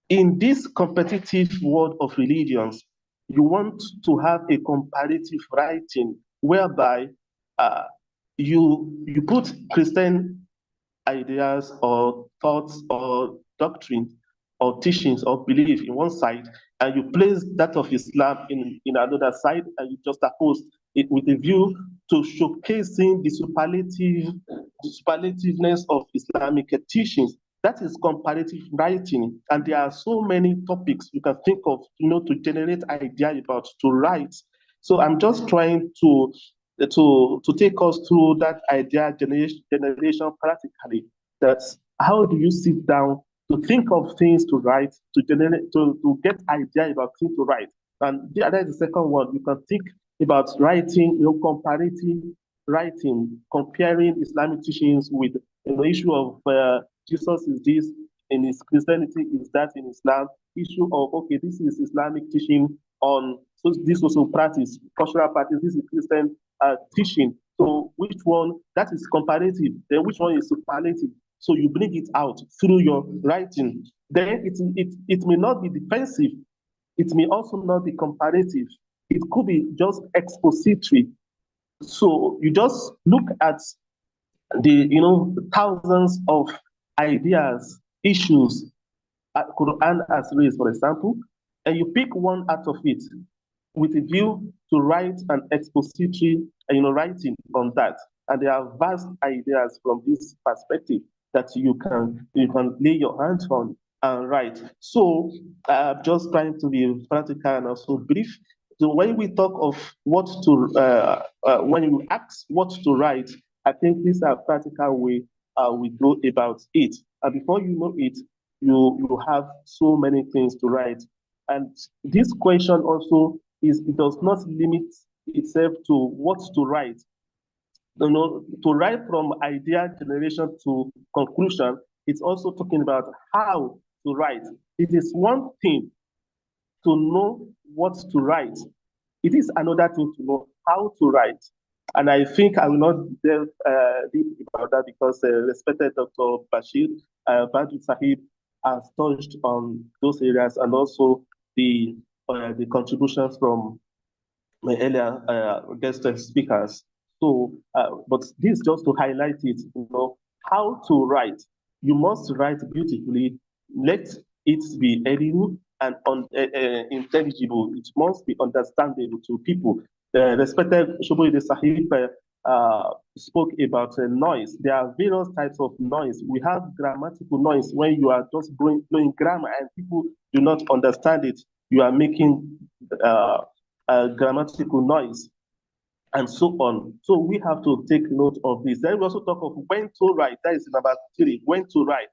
in this competitive world of religions, you want to have a comparative writing whereby you put Christian ideas or thoughts or doctrine or teachings or belief in one side, and you place that of Islam in another side, and you just oppose it with a view to showcasing the superlativeness of Islamic teachings. That is comparative writing, and there are so many topics you can think of, to generate idea about, to write. So I'm just trying to take us through that idea generation practically. That's how do you sit down to think of things to write, to generate, to get idea about things to write. And the other is the second one. You can think about writing, comparative writing, comparing Islamic teachings with the issue of Jesus is this in his Christianity, is that in Islam. Issue of, okay, this is Islamic teaching on this social practice, cultural practice, this is Christian teaching. So which one, that is comparative, then which one is superlative? So you bring it out through your writing. Then it may not be defensive. It may also not be comparative. It could be just expository. So you just look at the thousands of ideas, issues Quran has raised, for example, and you pick one out of it with a view to write an expository, writing on that. And there are vast ideas from this perspective that you can lay your hands on and write. So I'm just trying to be practical and also brief. So when we talk of what to, when you ask what to write, I think these are practical way we go about it. And before you know it, you have so many things to write. And this question also it does not limit itself to what to write. To write from idea generation to conclusion, it's also talking about how to write. It is one thing to know what to write. It is another thing to know how to write. And I think I will not delve deep about that because respected Dr. Bashir Badri Sahib has touched on those areas, and also the contributions from my earlier guest speakers. So, but this just to highlight it, how to write. You must write beautifully. Let it be edible and intelligible. It must be understandable to people. Respected Shoboide Sahib spoke about noise. There are various types of noise. We have grammatical noise when you are just blowing grammar and people do not understand it. You are making grammatical noise, and so on. So we have to take note of this. Then we also talk of when to write. That is number 3, when to write.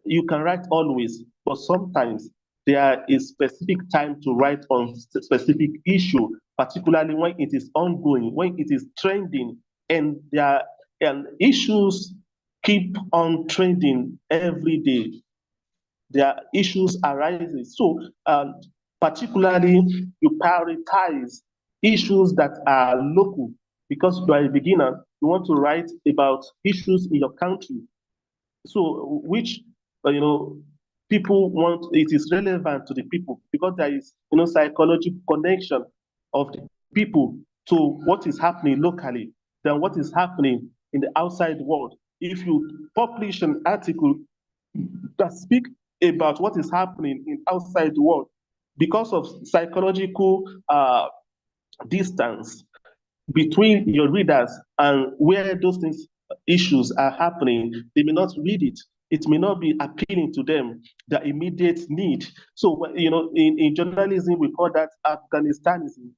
You can write always, but sometimes there is specific time to write on specific issue, particularly when it is ongoing, when it is trending, and there and issues keep on trending every day. There are issues arising. So particularly you prioritize issues that are local, because you are a beginner. you want to write about issues in your country. So which people want, it is relevant to the people because there is psychological connection of the people to what is happening locally than what is happening in the outside world. If you publish an article that speak about what is happening in outside the world, because of psychological distance between your readers and where those things issues are happening, they may not read it. It may not be appealing to them, the immediate need. So, in journalism, we call that Afghanistanism.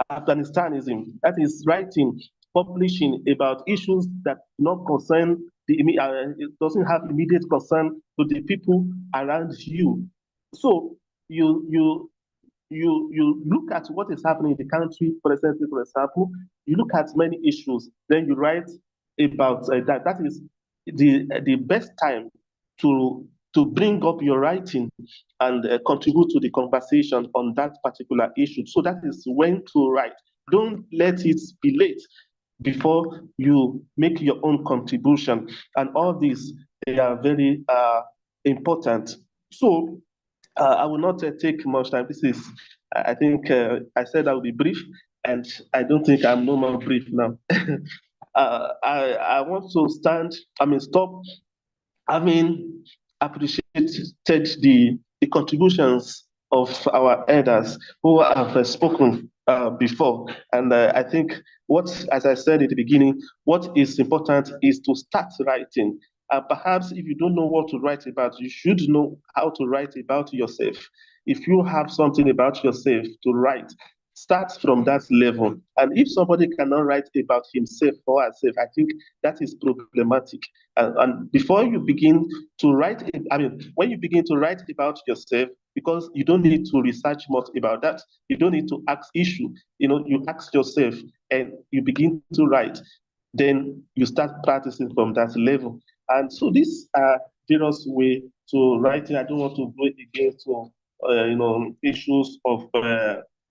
Afghanistanism, that is writing, publishing about issues that do not concern it doesn't have immediate concern to the people around you. So you look at what is happening in the country presently, for example, you look at many issues, then you write about that. That is the best time to bring up your writing and contribute to the conversation on that particular issue. So that is when to write. Don't let it be late before you make your own contribution. And all these, they are very important. So I will not take much time. I think I said I will be brief, and I don't think I'm no more brief now. I want to stop having appreciated the contributions of our elders who have spoken before. And I think as I said at the beginning, what is important is to start writing. Perhaps if you don't know what to write about, you should know how to write about yourself. If you have something about yourself to write, start from that level. And if somebody cannot write about himself or herself, I think that is problematic. And before you begin to write, when you begin to write about yourself, because you don't need to research much about that, you don't need to ask issue. You ask yourself and you begin to write. Then you start practicing from that level. And so this various way to writing. I don't want to go against issues of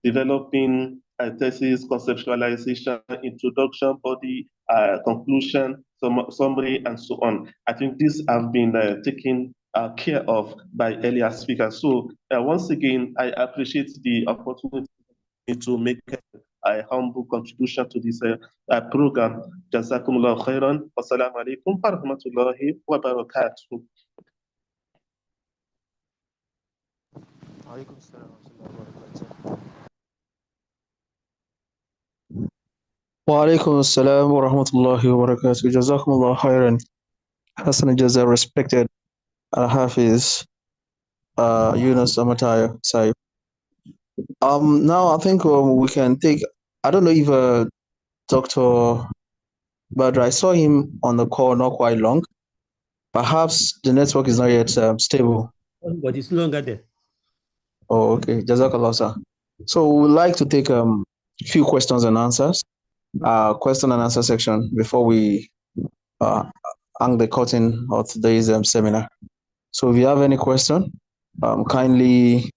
developing a thesis, conceptualization, introduction, body, conclusion, summary, and so on. I think these have been taken care of by earlier speakers. So once again, I appreciate the opportunity to make a humble contribution to this program. Jazakumullah khairan. Wassalamu alaikum wa rahmatullahi wa barakatuh. وعليكم السلام ورحمة الله وبركاته. جزاكم الله خيرا. حسن الجزاء, respected Al-Hafiz Yunus Amataya Saib. Now I think we can take, I don't know if Dr. Badr, I saw him on the call not quite long. Perhaps the network is not yet stable. But it's no longer there. Oh, okay. Jazakallah, sir. So we would like to take a few questions and answers. Question and answer section before we hang the curtain of today's seminar. So if you have any question, kindly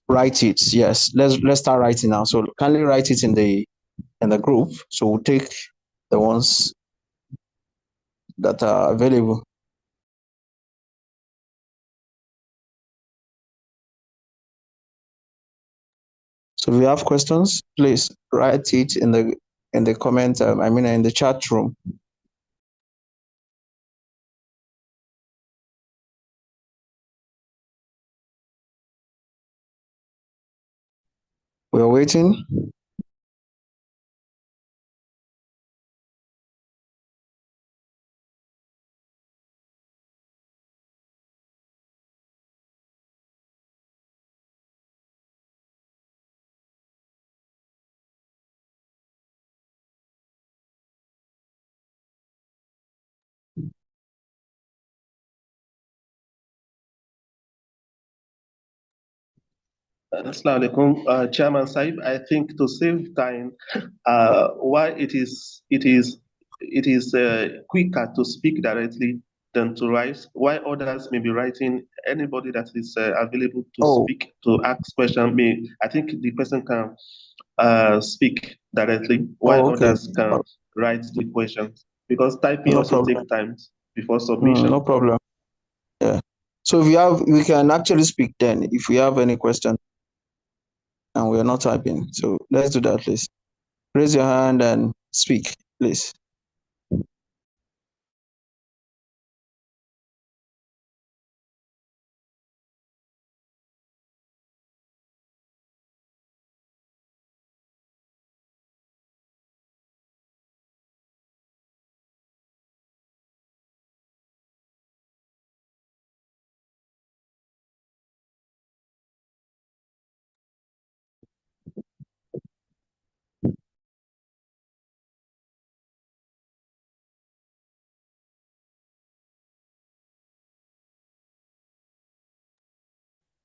write it. Yes, let's start writing now. So kindly write it in the group. So we'll take the ones that are available. So if you have questions, please write it in the comment. In the chat room. We are waiting. Assalamu alaikum, Chairman Saib. I think to save time, why it is quicker to speak directly them to write, while others may be writing. Anybody that is available to Oh, speak, to ask question, may I think the person can speak directly, while okay. others can write the questions, because typing No also problem. takes time before submission. No problem. Yeah. So if you have, we can actually speak then if we have any question and we are not typing. So let's do that, please. Raise your hand and speak, please.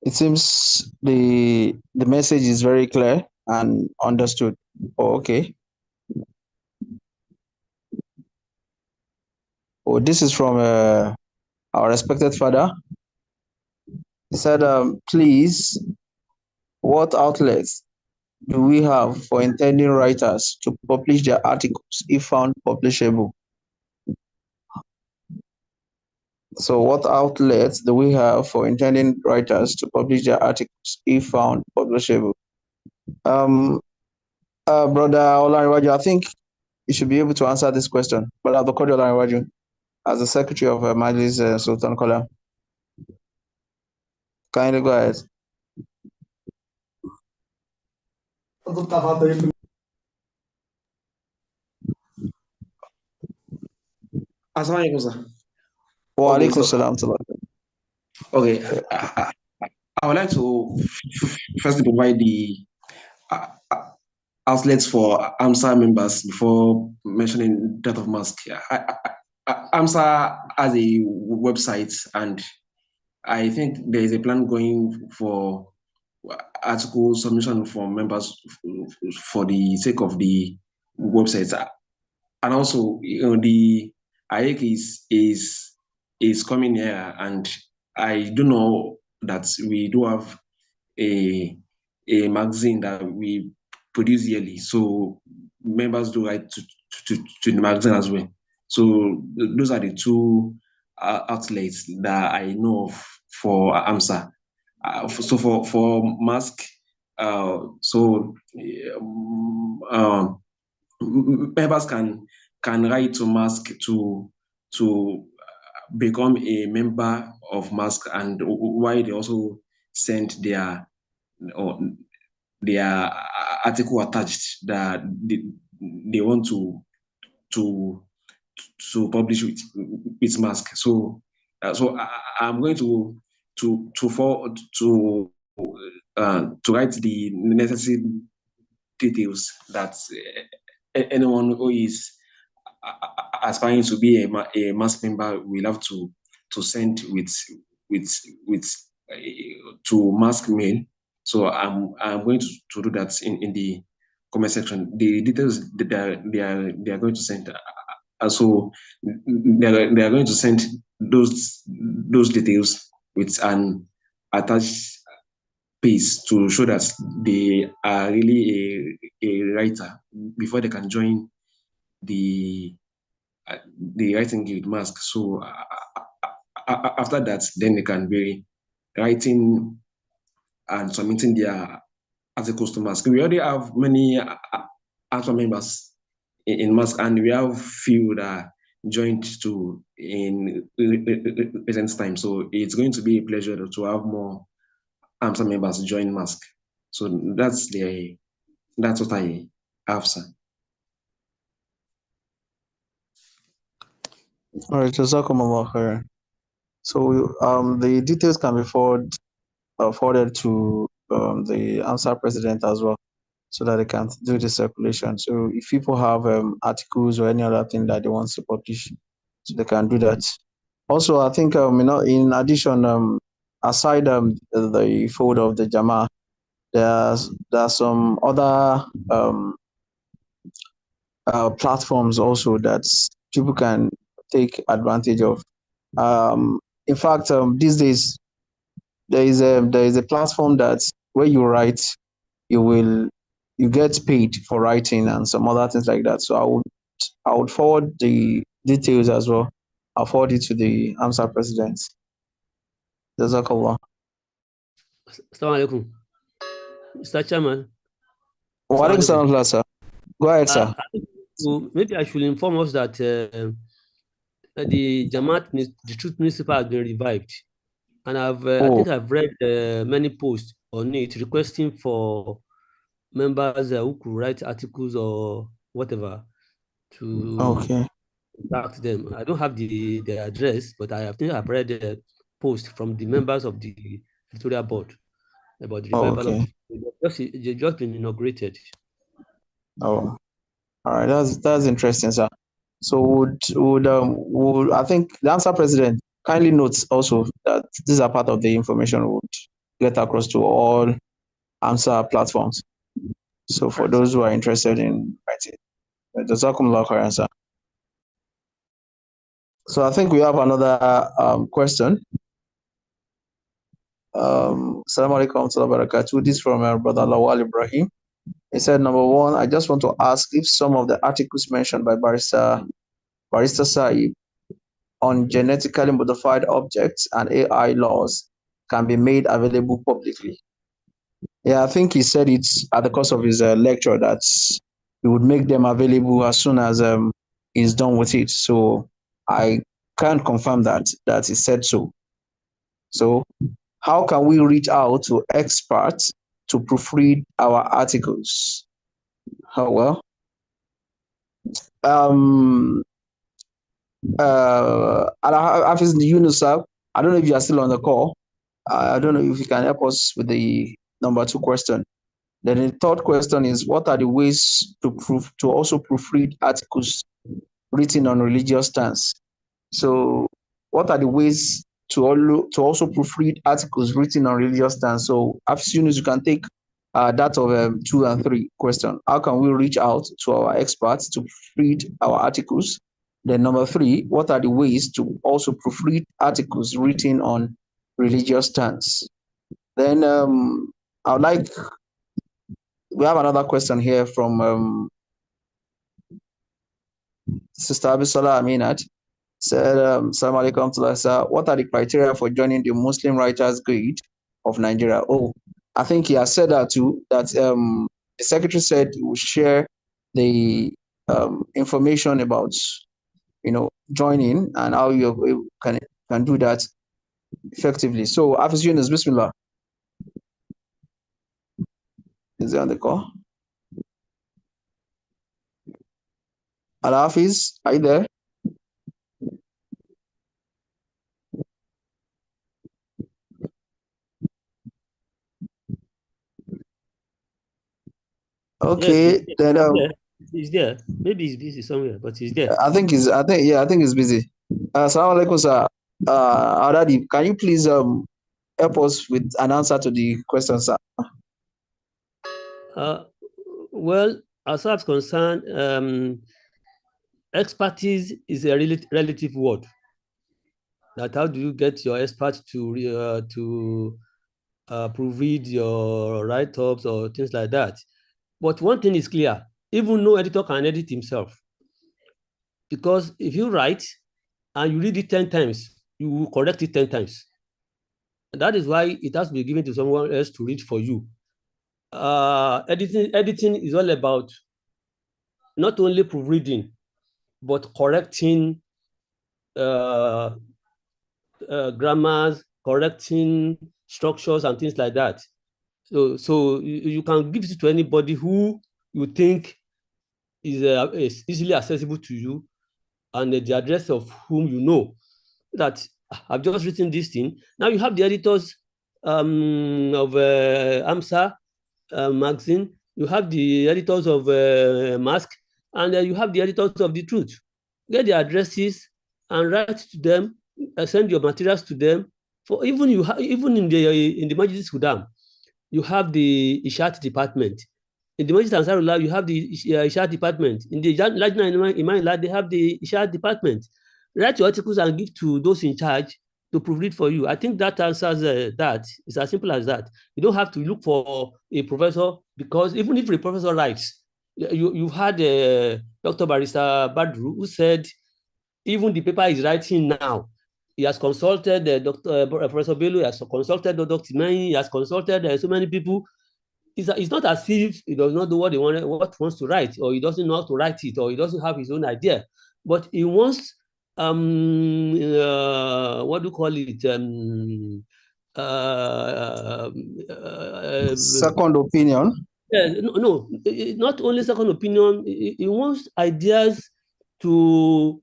It seems the message is very clear and understood. Oh, okay. Oh, this is from our respected father. He said, please, what outlets do we have for intending writers to publish their articles if found publishable? So what outlets do we have for intending writers to publish their articles if found publishable? Brother Olaniwaju, I think you should be able to answer this question. Brother Abdulkadir Olaniwaju, as the Secretary of Majlis Sultan Kola. Kindly go ahead. Assalamualaikum, sir. Wa Okay, alaikum so salam. okay, I would like to first provide the uh, uh, outlets for AMSA members before mentioning that of mask. AMSA has a website, and I think there is a plan going for article submission from members for the sake of the website. And also, the IEC is coming here, and I do know that we do have a magazine that we produce yearly. So members do write to the magazine as well. So those are the two outlets that I know of for AMSA. So for mask, so members can write to mask to become a member of mask, and why they also send or their article attached that they want to to publish with mask. So I'm going to write the necessary details that anyone who is aspiring to be a mass member will have to send with with to mask mail. So I'm going to do that in the comment section. The details that they are going to send. So they are going to send those details with an attached piece to show that they are really a writer before they can join the the writing guild mask. So after that, then they can be writing and submitting their articles to mask. We already have many actual members in mask, and we have few that joined to in recent time. So it's going to be a pleasure to have more AMSA members join mask. So that's what I have, sir. All right, Jazakumullah khairan. So the details can be forwarded to the AMSA president as well, so that they can do the circulation. So if people have articles or any other thing that they want to publish, so they can do that. Also, I think in addition, aside the fold of the Jama, there's some other platforms also that people can take advantage of. In fact, these days there is a platform that where you write, you get paid for writing and some other things like that. So I would forward the details as well. I'll forward it to the AMSA president. Jazakallah. Assalamu alaikum. Mr. Chairman. Wa alaikum salam, sir. Go ahead, sir. Maybe I should inform us that the Jamaat, the Truth Municipal has been revived. And I think I've read many posts on it requesting for members who could write articles or whatever to contact them. I don't have the address, but I think I've read a post from the members of the editorial board about the revival of they've just been inaugurated. Oh, all right, that's interesting, sir. So would I think the AMSA president kindly notes also that these are part of the information would get across to all AMSA platforms. So for those who are interested in writing, Jazakumullah khairan, sir. So I think we have another question. Assalamu alaikum wa barakatuh. This is from our brother Lawal Ibrahim. He said, number one, I just want to ask if some of the articles mentioned by Barrister Saib on genetically modified objects and AI laws can be made available publicly. Yeah, I think he said it at the course of his lecture that he would make them available as soon as he's done with it. So I can't confirm that he said so. So how can we reach out to experts to proofread our articles? Oh, well, Hafiz Yunus, I don't know if you are still on the call. I don't know if you can help us with the number 2 question. Then the third question is, what are the ways to also proofread articles written on religious stance? So what are the ways to also proofread articles written on religious stance? So as soon as you can take that of 2 and 3 question. How can we reach out to our experts to proofread our articles? Then number 3, what are the ways to also proofread articles written on religious stance? Then we have another question here from Sister Abisola Aminat. Said, Assalamu alaikum, sir. What are the criteria for joining the Muslim Writers Guild of Nigeria? Oh, I think he has said that too, that the secretary said he will share the information about, joining and how you can do that effectively. So, Hafiz Yunus, Bismillah. Is he on the call? Al-Hafiz, are you there? Okay, yes, then he's there. Maybe he's busy somewhere, but he's there. I think he's busy. Assalamu alaikum, sir. Adadi, can you please help us with an answer to the question, sir? Well, as far as concerned, expertise is a relative word. That how do you get your experts to proofread your write-ups or things like that? But one thing is clear: even no editor can edit himself, because if you write and you read it 10 times, you will correct it 10 times. And that is why it has to be given to someone else to read for you. Editing is all about not only proofreading, but correcting grammars, correcting structures and things like that. So you can give it to anybody who you think is easily accessible to you, and the address of whom you know that I've just written this thing. Now you have the editors of AMSA magazine, you have the editors of Mask, and you have the editors of The Truth. Get the addresses and write to them, send your materials to them. For even in the Majlis Sudan, you have the Ishat department. In the Majlis Ansarullah, you have the Ishat department. In the Lajna Iman, they have the Ishat department. Write your articles and give to those in charge to proofread for you. I think that answers that. It's as simple as that. You don't have to look for a professor, because even if the professor writes, you've had Dr. Barrister Badru, who said even the paper he's writing now, he has consulted Professor Bello, he has consulted Dr. Timani, he has consulted so many people. It's not as if he does not know what he wants to write, or he doesn't know how to write it, or he doesn't have his own idea, but he wants what do you call it? Second opinion. No, not only second opinion. He wants ideas to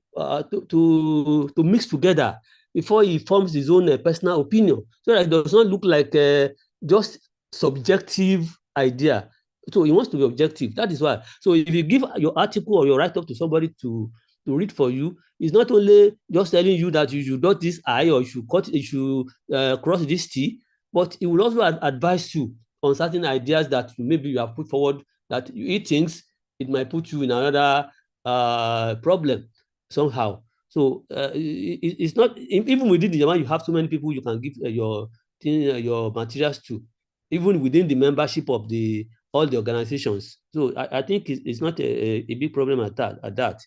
mix together before he forms his own personal opinion, so that it does not look like just subjective idea. So he wants to be objective. That is why. So if you give your article or your write-up to somebody to read for you, it's not only just telling you that you should dot this I, or you should cross this T, but it will also advise you on certain ideas that maybe you have put forward, that he thinks it might put you in another problem somehow. So it's not, even within the Jama, you have so many people you can give your materials to, even within the membership of all the organizations. So I think it's not a big problem at that.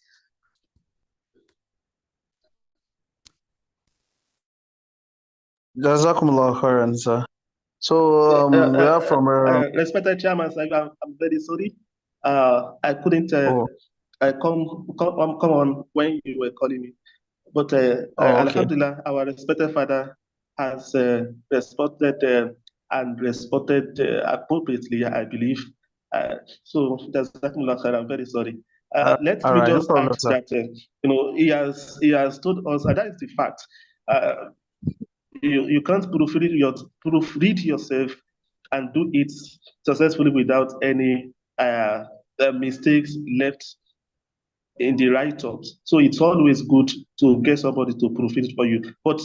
Jazakumullah khairan, sir. So we have from respected chairman, I'm very sorry. I couldn't come on when you were calling me. But okay. Alhamdulillah, our respected father has responded and responded appropriately, I believe. So I'm very sorry. Let me right, just no problem, add sir. that he has told us, and that is the fact. You can't proofread yourself and do it successfully without any mistakes left in the write-ups. So it's always good to get somebody to proofread for you. But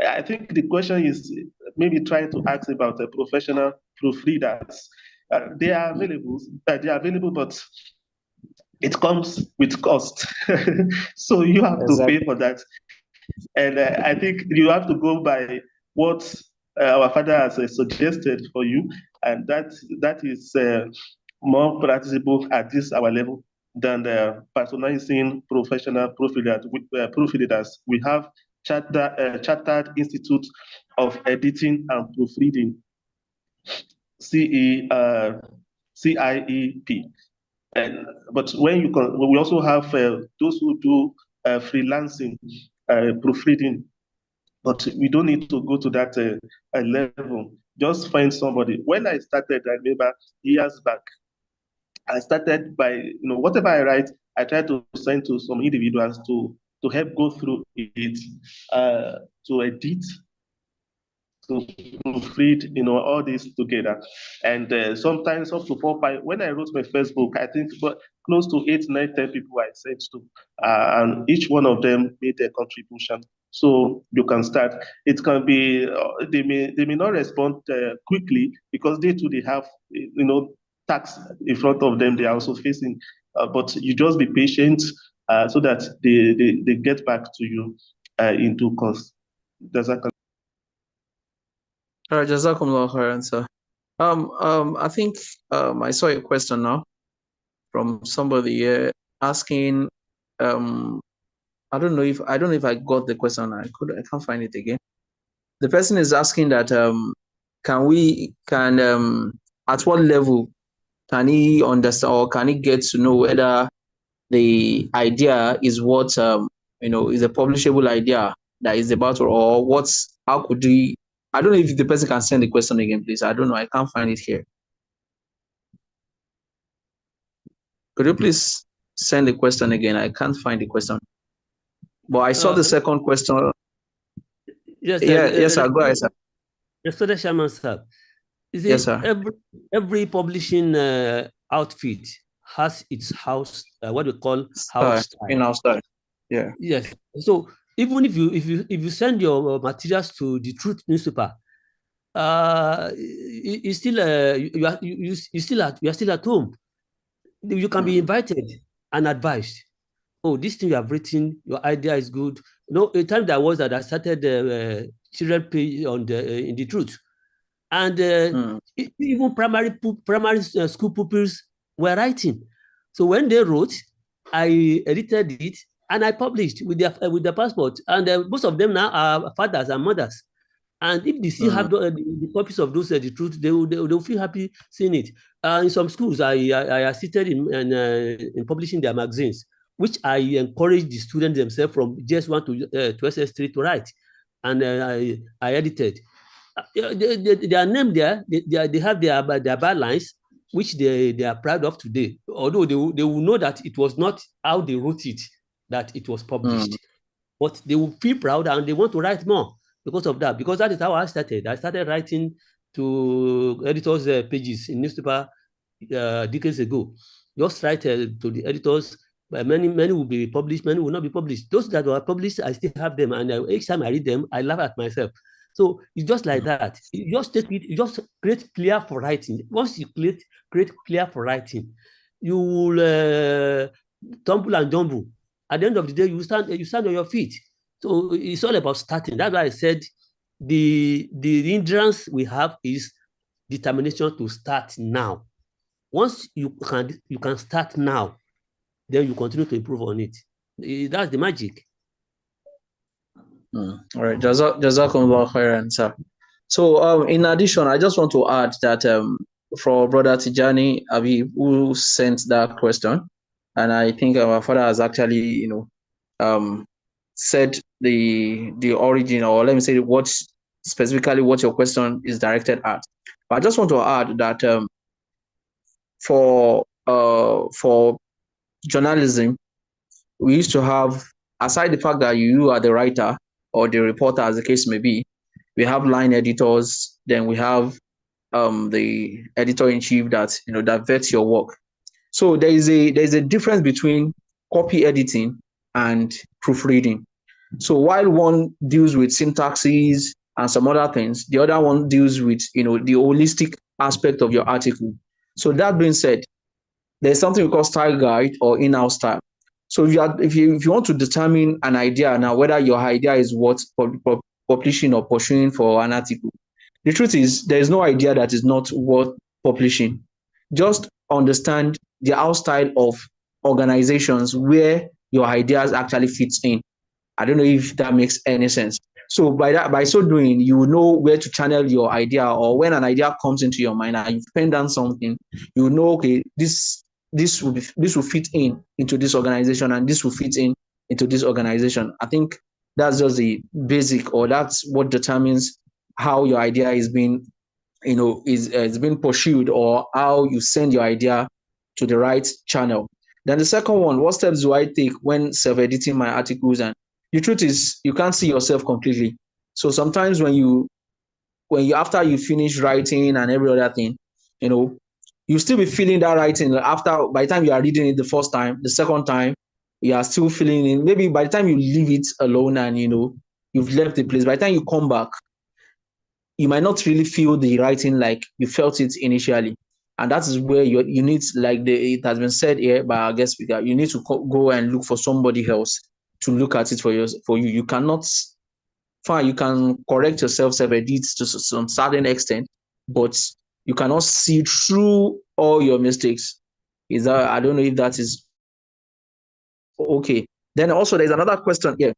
I think the question is maybe trying to ask about the professional proofreaders. They are available, but it comes with cost. So you have to pay for that. And I think you have to go by what our father has suggested for you, and that is more practicable at this our level than patronizing professional proofreaders. We have Chartered Institute of Editing and Proofreading, CIEP. But we also have those who do freelancing proofreading, but we don't need to go to that level. Just find somebody. When I started, I remember years back, I started by, whatever I write, I try to send to some individuals to help go through it, to edit, to proofread, all this together. And sometimes up to 4, 5. When I wrote my first book, I think close to 8, 9, 10 people I sent to, and each one of them made a contribution. So you can start. It can be they may not respond quickly, because they too, they have tasks in front of them. They are also facing, but you just be patient so that they get back to you in due course. Does that? All right, Jazakumullah khairan, sir. I think I saw a question now from somebody here asking, I don't know if I got the question. I can't find it again. The person is asking that can at what level can he understand, or can he get to know whether the idea is what is a publishable idea that is about, or how could he? I don't know if the person can send the question again, please. I don't know. I can't find it here. Could you please send the question again? I can't find the question. But I saw the second question. Yes, yes, sir. Go ahead, sir. Respected Chairman, sir. Yes, sir. Every publishing outfit has its house, what we call house style. In-house style. Yeah. Yes. So even if you send your materials to the Truth newspaper, you still you are still at home. You can be invited and advised. oh, this thing you have written, your idea is good. You know, a time there was that I started the children page on the in the truth, and even primary school pupils were writing. So when they wrote, I edited it and I published with their passport. And most of them now are fathers and mothers. And if they still have the copies of those the truth, they will feel happy seeing it. In some schools, I assisted in publishing their magazines, which I encourage the students themselves from JS1 to SS3 to write, and I edited. They are named there. They have their bylines, which they are proud of today. Although they will know that it was not how they wrote it that it was published, but they will feel proud and they want to write more because of that. Because that is how I started. I started writing to editors' pages in newspaper decades ago. Just write to the editors. Many will be published, many will not be published. Those that were published, I still have them, and each time I read them, I laugh at myself. So it's just like that. You just take it, you just create clear for writing. Once you create clear for writing, you will tumble and jumble. At the end of the day, you stand on your feet. So it's all about starting. That's why I said the hindrance we have is determination to start now. Once you can start now, then you continue to improve on it. That's the magic. All right, Jazakumullah khairan, sir. So in addition, I just want to add that for Brother Tijani Abi, who sent that question, and I think our father has actually, said the origin, or let me say what specifically what your question is directed at. But I just want to add that for journalism, we used to have, aside the fact that you are the writer or the reporter, as the case may be, we have line editors, then we have the editor-in-chief that vets your work. So there's a difference between copy editing and proofreading. So while one deals with syntaxes and some other things, the other one deals with the holistic aspect of your article. So that being said, there's something we call style guide or in-house style. So if you want to determine an idea now, whether your idea is worth publishing or pursuing for an article, the truth is there is no idea that is not worth publishing. Just understand the house style of organizations where your ideas actually fits in. I don't know if that makes any sense. So by so doing, you will know where to channel your idea, or when an idea comes into your mind and you've penned down something, you know, okay, this will fit in into this organization, and this will fit in into this organization. I think that's just the basic, or that's what determines how your idea is being, is being pursued, or how you send your idea to the right channel. Then the second one, what steps do I take when self-editing my articles? And the truth is, you can't see yourself completely. So sometimes when you after you finish writing and every other thing, you still be feeling that writing after. By the time you are reading it the first time, the second time, you are still feeling it. Maybe by the time you leave it alone and you've left the place, by the time you come back, you might not really feel the writing like you felt it initially. And that is where you need, like it has been said here by our guest speaker, you need to go and look for somebody else to look at it for you. You cannot, fine, you can correct yourself, self-edit to some certain extent, but you cannot see through all your mistakes. I don't know if that is okay. Then also there's another question here.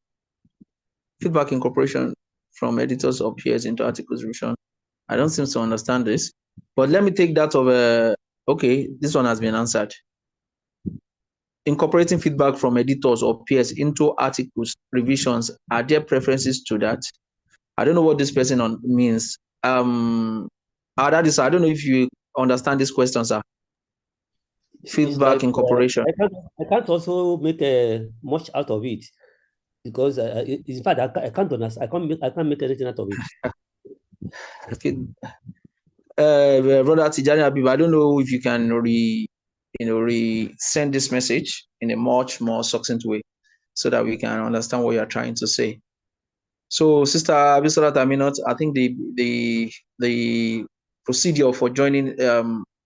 Feedback incorporation from editors or peers into articles revision. I don't seem to understand this, but let me take that of okay, this one has been answered. Incorporating feedback from editors or peers into articles revisions, are there preferences to that? I don't know what this person means. I don't know if you understand this question, sir. Feedback incorporation. I can't also make much out of it, because in fact I can't understand. I can't make anything out of it. Okay. Brother Tijani Habib, I don't know if you can send this message in a much more succinct way so that we can understand what you're trying to say. So, Sister Abisolat Aminat, I think the procedure for joining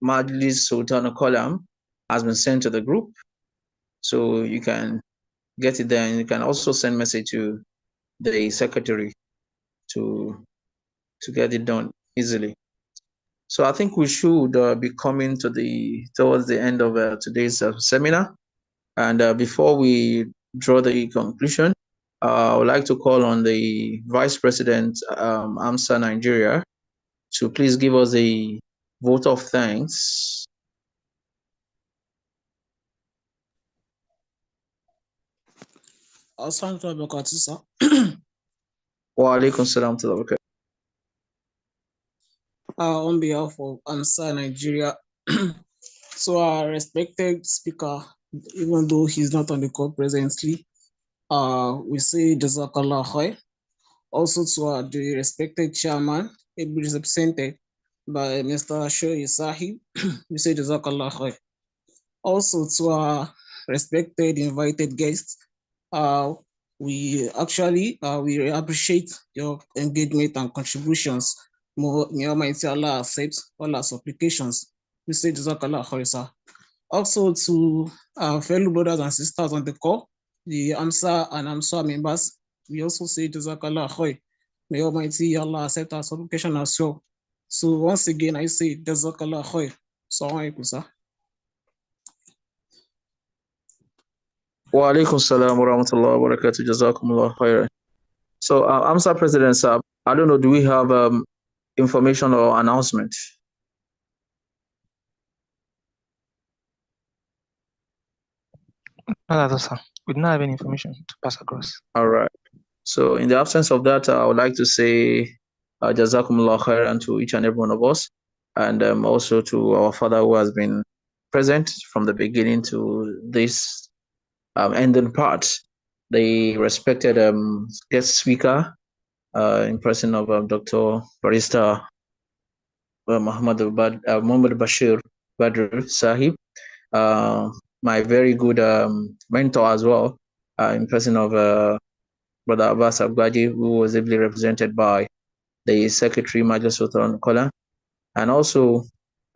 Majlis Sultan Kolam has been sent to the group. So you can get it there, and you can also send message to the secretary to get it done easily. So I think we should be coming towards the end of today's seminar. And before we draw the conclusion, I would like to call on the Vice President, AMSA Nigeria, to please give us a vote of thanks. Assalamu alaikum, sir. Wa alaikum salam to the On behalf of AMSA Nigeria, so our respected speaker, even though he's not on the call presently, we say Jazakallah khair. Also to the respected chairman, represented by Mr. Shoyi Sahib, we say Jazakallah khair. Also to our respected invited guests, we appreciate your engagement and contributions. May Almighty Allah accept all our supplications. We say Jazakallah khair, sir. Also to our fellow brothers and sisters on the call, the AMSA and AMSA members, we also say Jazakallah khair. May Almighty Allah accept our supplication as well. So once again, I say Jazakallah khair. Assalamu alaikum, sir. Wa alaikum salam wa rahmatullahi wa barakatuh. Jazakumullah khairan. So, AMSA President, sir, I don't know, do we have information or announcement? No, sir. We do not have any information to pass across. All right. So, in the absence of that, I would like to say Jazakumullah khairan to each and every one of us, and also to our father who has been present from the beginning to this ending part. The respected guest speaker, in person of Dr. Barrister Muhammad Bashir Badr Sahib, my very good mentor as well, in person of Brother Abbas Abgaji, who was ably represented by the Secretary Majlis Sultan Kola, and also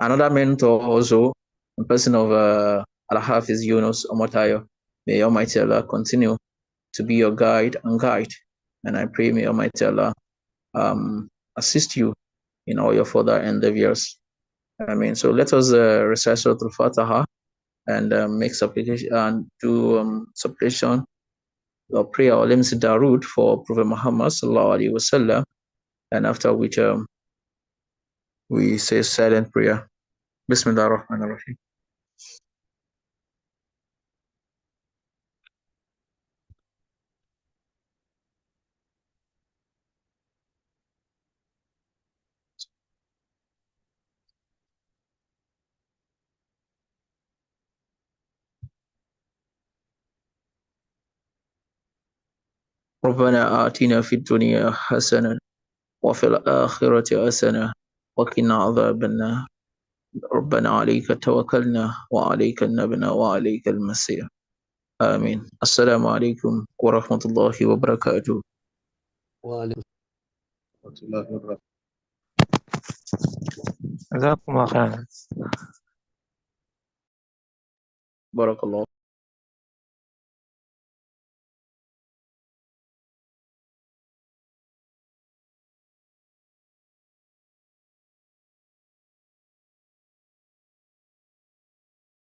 another mentor also in person of Al-Hafiz Yunus Omotayo. May Almighty Allah continue to be your guide and guide. And I pray may Almighty Allah assist you in all your further endeavors. I mean, so let us recite Surah Al-Fatiha and make supplication and do supplication or prayer or limits Darood for Prophet Muhammad sallallahu alaihi wasallam, and after which we say silent prayer. Bismillah ar-Rahman ar-Rahim. ربنا آتنا في الدنيا حسنة وفي الآخرة حسنة وقنا عذاب النار ربنا عليك توكلنا وعليك النبنا وعليك المسير آمين. السلام عليكم ورحمة الله وبركاته. وعليكم جزاكم الله خيرا. بارك الله